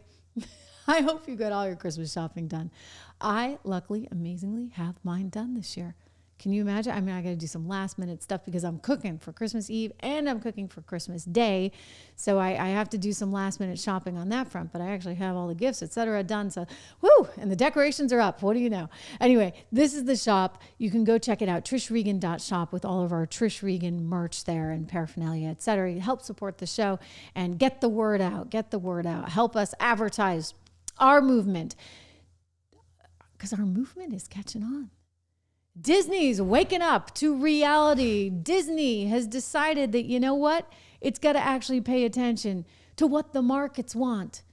I hope you got all your Christmas shopping done. I, luckily, amazingly, have mine done this year. Can you imagine? I mean, I got to do some last minute stuff because I'm cooking for Christmas Eve and I'm cooking for Christmas Day. So I have to do some last minute shopping on that front, but I actually have all the gifts, etc. done. So, woo, and the decorations are up. What do you know? Anyway, this is the shop. You can go check it out. trishregan.shop with all of our Trish Regan merch there and paraphernalia, etc. Help support the show and get the word out. Get the word out. Help us advertise our movement because our movement is catching on. Disney's waking up to reality. Disney has decided that, you know what? It's got to actually pay attention to what the markets want.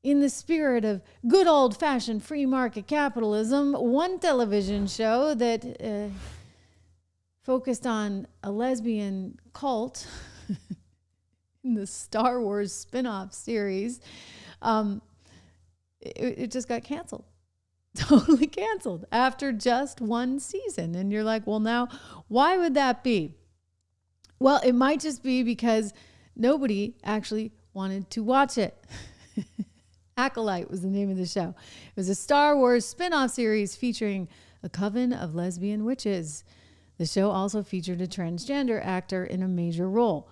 In the spirit of good old-fashioned free market capitalism, one television show that focused on a lesbian cult in the Star Wars spin-off series, it just got canceled. Totally canceled after just one season. And you're like, well, now, why would that be? Well, it might just be because nobody actually wanted to watch it. Acolyte was the name of the show. It was a Star Wars spin-off series featuring a coven of lesbian witches. The show also featured a transgender actor in a major role.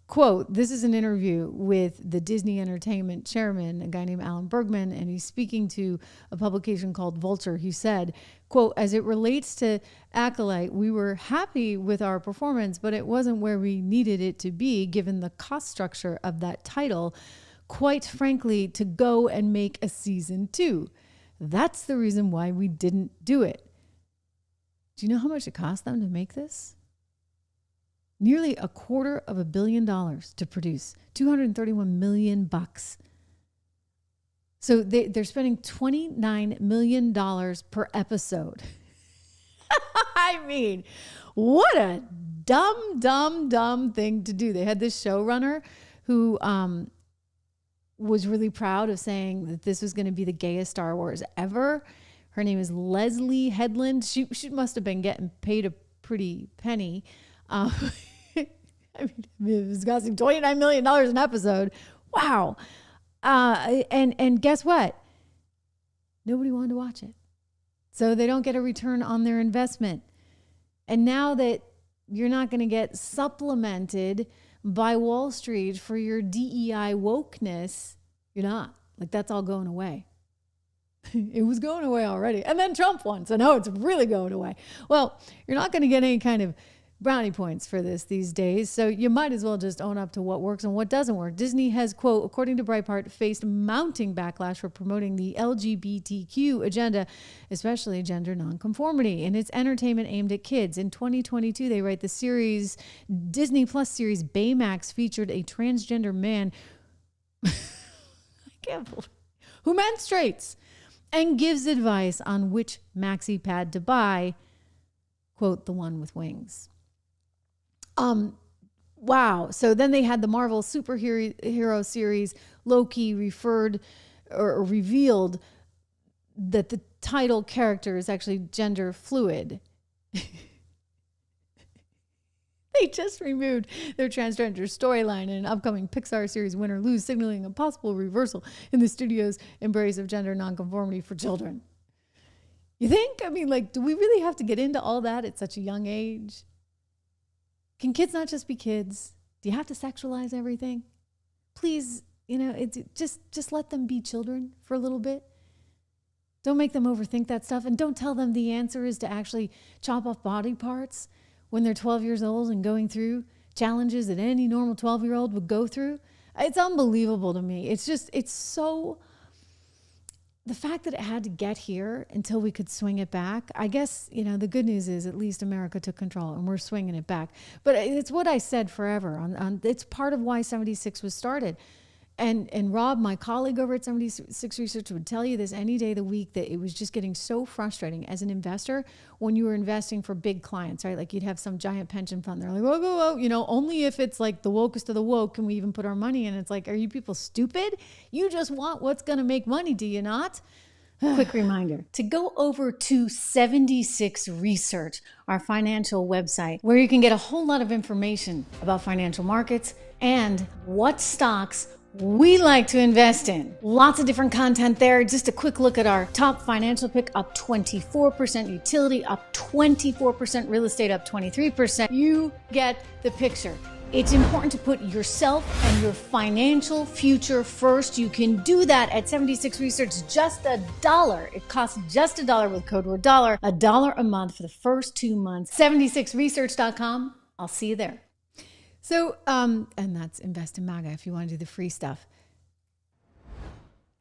quote, this is an interview with the Disney Entertainment chairman, a guy named Alan Bergman, and he's speaking to a publication called Vulture. He said, quote, as it relates to Acolyte, we were happy with our performance, but it wasn't where we needed it to be given the cost structure of that title, quite frankly, to go and make a season 2. That's the reason why we didn't do it. Do you know how much it cost them to make this? Nearly $250 million to produce, $231 million. So they're spending $29 million per episode. I mean, what a dumb thing to do. They had this showrunner who was really proud of saying that this was going to be the gayest Star Wars ever. Her name is Leslie Headland. She must have been getting paid a pretty penny. I mean, it was costing $29 million an episode. Wow. And guess what? Nobody wanted to watch it. So they don't get a return on their investment. And now that you're not going to get supplemented by Wall Street for your DEI wokeness, you're not. Like, that's all going away. It was going away already. And then Trump won. So now it's really going away. Well, you're not going to get any kind of brownie points for this these days. So you might as well just own up to what works and what doesn't work. Disney has, quote, according to Breitbart, faced mounting backlash for promoting the LGBTQ agenda, especially gender nonconformity, in its entertainment aimed at kids. In 2022, they write the series, Disney Plus series Baymax featured a transgender man I can't believe, who menstruates and gives advice on which maxi pad to buy, quote, the one with wings. Wow. So then they had the Marvel superhero series, Loki, revealed that the title character is actually gender fluid. They just removed their transgender storyline in an upcoming Pixar series, Win or Lose, signaling a possible reversal in the studio's embrace of gender nonconformity for children. You think? I mean, like, do we really have to get into all that at such a young age? Can kids not just be kids? Do you have to sexualize everything? Please, it's just let them be children for a little bit. Don't make them overthink that stuff. And don't tell them the answer is to actually chop off body parts when they're 12 years old and going through challenges that any normal 12-year-old would go through. It's unbelievable to me. It's so... The fact that it had to get here until we could swing it back, I guess, the good news is at least America took control and we're swinging it back. But it's what I said forever. It's part of why 76 was started. And Rob, my colleague over at 76 Research, would tell you this any day of the week, that it was just getting so frustrating as an investor when you were investing for big clients, right? Like, you'd have some giant pension fund. They're like, whoa, only if it's like the wokest of the woke can we even put our money in. It's like, are you people stupid? You just want what's going to make money, do you not? Quick reminder to go over to 76 Research, our financial website, where you can get a whole lot of information about financial markets and what stocks we like to invest in. Lots of different content there. Just a quick look at our top financial pick, up 24%, utility up 24%, real estate up 23%. You get the picture. It's important to put yourself and your financial future first. You can do that at 76 Research, just $1. It costs just $1 with code word dollar, $1 a month for the first 2 months. 76research.com. I'll see you there. So, and that's Invest in MAGA if you want to do the free stuff.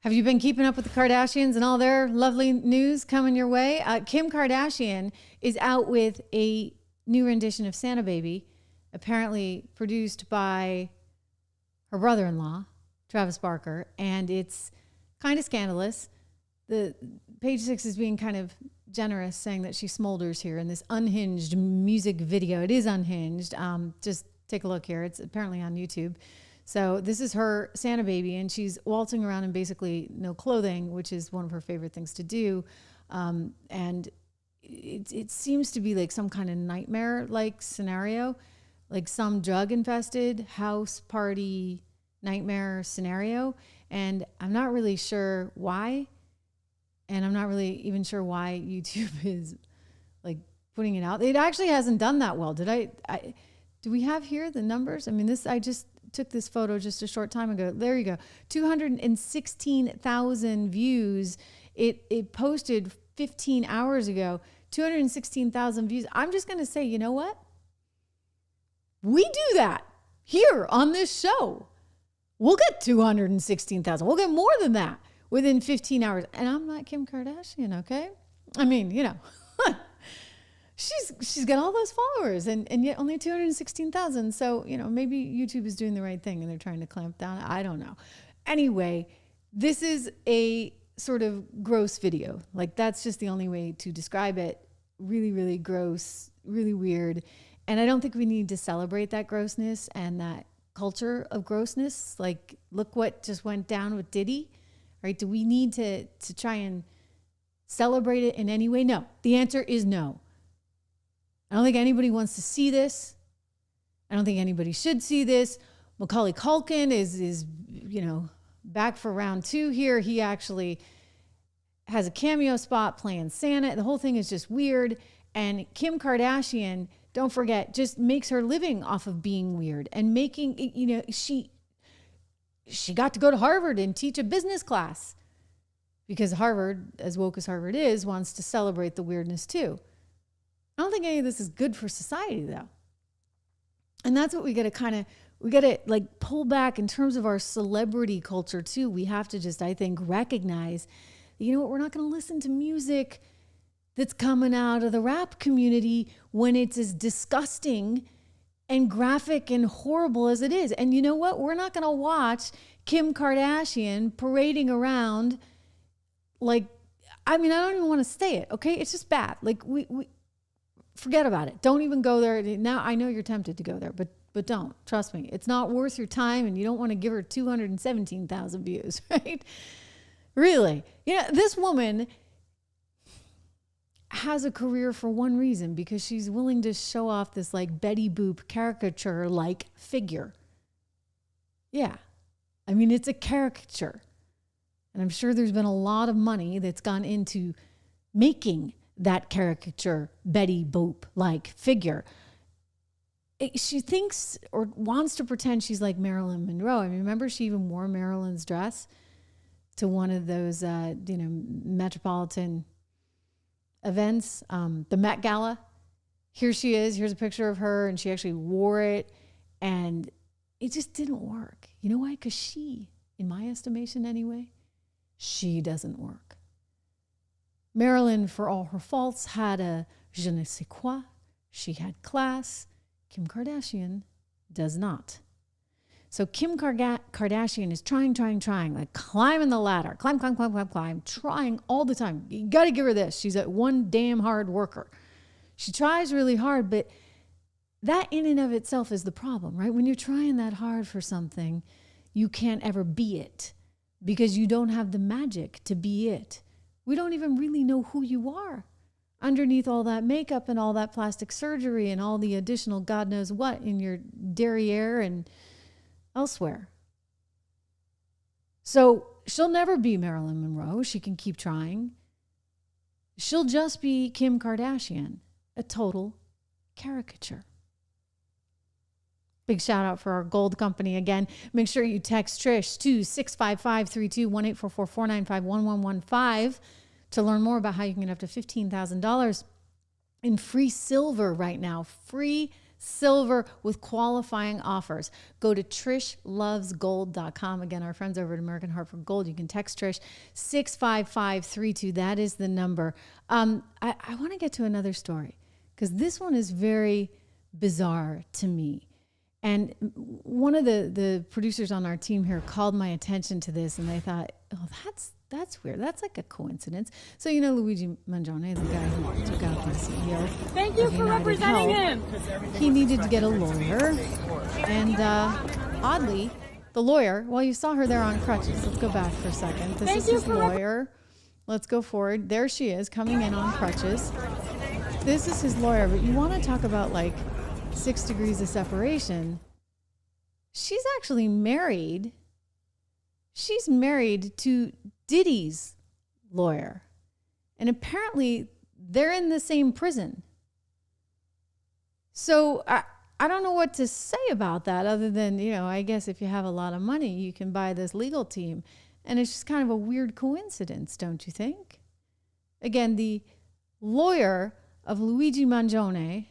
Have you been keeping up with the Kardashians and all their lovely news coming your way? Kim Kardashian is out with a new rendition of Santa Baby, apparently produced by her brother-in-law, Travis Barker, and it's kind of scandalous. The Page Six is being kind of generous, saying that she smolders here in this unhinged music video. It is unhinged. Just take a look here. It's apparently on YouTube. So this is her Santa Baby, and she's waltzing around in basically no clothing, which is one of her favorite things to do. And it seems to be like some kind of nightmare-like scenario, like some drug-infested house party nightmare scenario. And I'm not really sure why. And I'm not really even sure why YouTube is like putting it out. It actually hasn't done that well. Do we have here the numbers? I mean, took this photo just a short time ago. There you go. 216,000 views. It posted 15 hours ago. 216,000 views. I'm just going to say, you know what? We do that here on this show. We'll get 216,000. We'll get more than that within 15 hours. And I'm not Kim Kardashian, okay? I mean, you know, she's got all those followers and yet only 216,000. So, you know, maybe YouTube is doing the right thing and they're trying to clamp down. I don't know. Anyway, this is a sort of gross video. Like, that's just the only way to describe it. Really, really gross, really weird. And I don't think we need to celebrate that grossness and that culture of grossness. Like, look what just went down with Diddy, right? Do we need to try and celebrate it in any way? No. The answer is no. I don't think anybody wants to see this. I don't think anybody should see this. Macaulay Culkin is you know, back for round 2 here. He actually has a cameo spot playing Santa. The whole thing is just weird. And Kim Kardashian, don't forget, just makes her living off of being weird and making, you know, she got to go to Harvard and teach a business class because Harvard, as woke as Harvard is, wants to celebrate the weirdness too. I don't think any of this is good for society though. And that's what we got to like pull back in terms of our celebrity culture too. We have to just, I think, recognize, you know what, we're not going to listen to music that's coming out of the rap community when it's as disgusting and graphic and horrible as it is. And you know what? We're not going to watch Kim Kardashian parading around like, I mean, I don't even want to say it, okay? It's just bad. Like, we forget about it. Don't even go there. Now, I know you're tempted to go there, but don't. Trust me. It's not worth your time, and you don't want to give her 217,000 views, right? Really. You know, this woman has a career for one reason, because she's willing to show off this like Betty Boop caricature like figure. Yeah. I mean, it's a caricature. And I'm sure there's been a lot of money that's gone into making that caricature Betty Boop like figure. She thinks or wants to pretend she's like Marilyn Monroe. I mean, remember she even wore Marilyn's dress to one of those, Metropolitan events, the Met Gala. Here she is. Here's a picture of her, and she actually wore it, and it just didn't work. You know why? Because she, in my estimation anyway, she doesn't work. Marilyn, for all her faults, had a je ne sais quoi. She had class. Kim Kardashian does not. So Kim Kardashian is trying, like climbing the ladder, climb, trying all the time. You got to give her this. She's a one damn hard worker. She tries really hard, but that in and of itself is the problem, right? When you're trying that hard for something, you can't ever be it because you don't have the magic to be it. We don't even really know who you are underneath all that makeup and all that plastic surgery and all the additional God knows what in your derriere and elsewhere. So she'll never be Marilyn Monroe. She can keep trying. She'll just be Kim Kardashian, a total caricature. Big shout out for our gold company again. Make sure you text Trish to 65532 1-844-495-1115 to learn more about how you can get up to $15,000 in free silver right now. Free silver with qualifying offers. Go to trishlovesgold.com. Again, our friends over at American Hartford Gold. You can text Trish 65532. That is the number. I want to get to another story because this one is very bizarre to me. And one of the producers on our team here called my attention to this, and they thought, oh, that's weird. That's like a coincidence. So, you know, Luigi Mangione, the guy who took out the CEO. Thank you for representing him. He needed to get a lawyer. And oddly, the lawyer, well, you saw her there on crutches. Let's go back for a second. This is his lawyer. Let's go forward. There she is, coming in on crutches. This is his lawyer. But you want to talk about like 6 degrees of separation. She's actually married. She's married to Diddy's lawyer. And apparently they're in the same prison. So I don't know what to say about that other than, I guess if you have a lot of money, you can buy this legal team. And it's just kind of a weird coincidence, don't you think? Again, the lawyer of Luigi Mangione,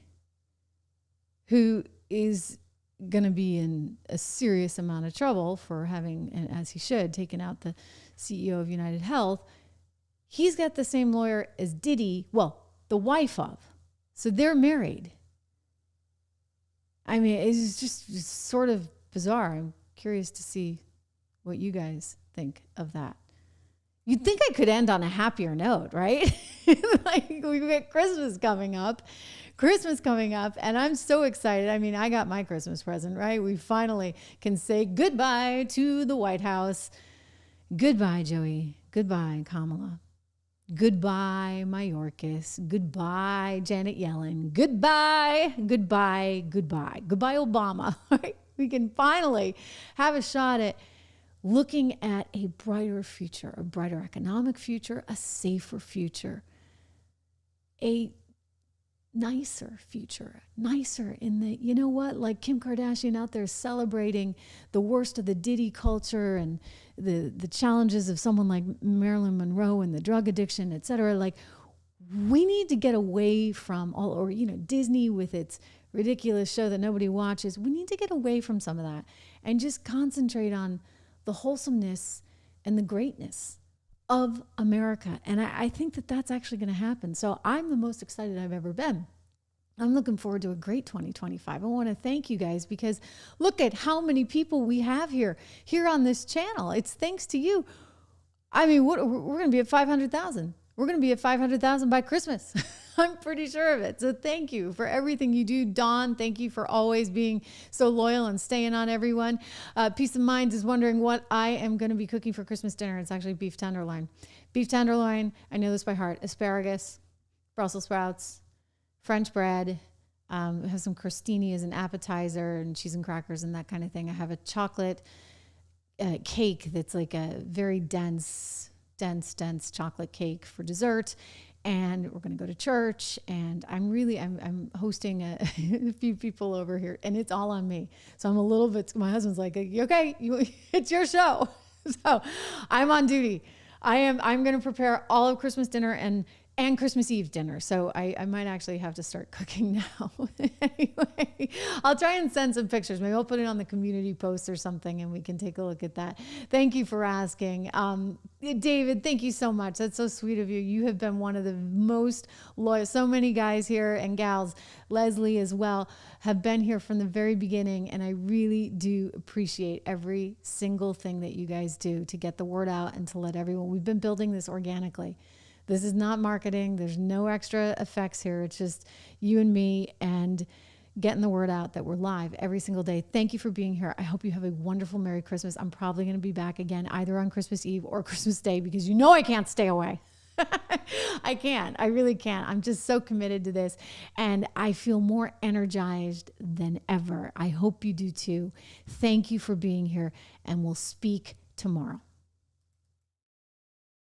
who is going to be in a serious amount of trouble for having, and as he should, taken out the CEO of United Health, he's got the same lawyer as Diddy, well, the wife of. So they're married. I mean, it's sort of bizarre. I'm curious to see what you guys think of that. You'd think I could end on a happier note, right? Like, we got Christmas coming up, and I'm so excited. I mean, I got my Christmas present, right? We finally can say goodbye to the White House. Goodbye, Joey. Goodbye, Kamala. Goodbye, Mayorkas. Goodbye, Janet Yellen. Goodbye, goodbye, goodbye. Goodbye, Obama. Right? We can finally have a shot at looking at a brighter future, a brighter economic future, a safer future, a nicer future, nicer in the, you know what, like Kim Kardashian out there celebrating the worst of the Diddy culture and the challenges of someone like Marilyn Monroe and the drug addiction, et cetera. Like, we need to get away from Disney with its ridiculous show that nobody watches. We need to get away from some of that and just concentrate on the wholesomeness and the greatness of America. And I think that that's actually going to happen. So I'm the most excited I've ever been. I'm looking forward to a great 2025. I want to thank you guys because look at how many people we have here on this channel. It's thanks to you. I mean, we're going to be at 500,000. We're going to be at 500,000 by Christmas. I'm pretty sure of it. So thank you for everything you do. Dawn, thank you for always being so loyal and staying on everyone. Peace of Mind is wondering what I am going to be cooking for Christmas dinner. It's actually beef tenderloin. Beef tenderloin, I know this by heart. Asparagus, Brussels sprouts, French bread. I have some crostini as an appetizer and cheese and crackers and that kind of thing. I have a chocolate cake that's like a very dense chocolate cake for dessert. And we're going to go to church, and I'm hosting a few people over here, and it's all on me. So I'm a little bit, my husband's like, okay, it's your show. So I'm on duty. I'm going to prepare all of Christmas dinner and Christmas Eve dinner. So I might actually have to start cooking now. Anyway, I'll try and send some pictures. Maybe I'll put it on the community post or something and we can take a look at that. Thank you for asking. David, thank you so much. That's so sweet of you. You have been one of the most loyal. So many guys here and gals, Leslie as well, have been here from the very beginning. And I really do appreciate every single thing that you guys do to get the word out and to let everyone, we've been building this organically. This is not marketing. There's no extra effects here. It's just you and me and getting the word out that we're live every single day. Thank you for being here. I hope you have a wonderful Merry Christmas. I'm probably going to be back again either on Christmas Eve or Christmas Day because I can't stay away. I can't. I really can't. I'm just so committed to this and I feel more energized than ever. I hope you do too. Thank you for being here and we'll speak tomorrow.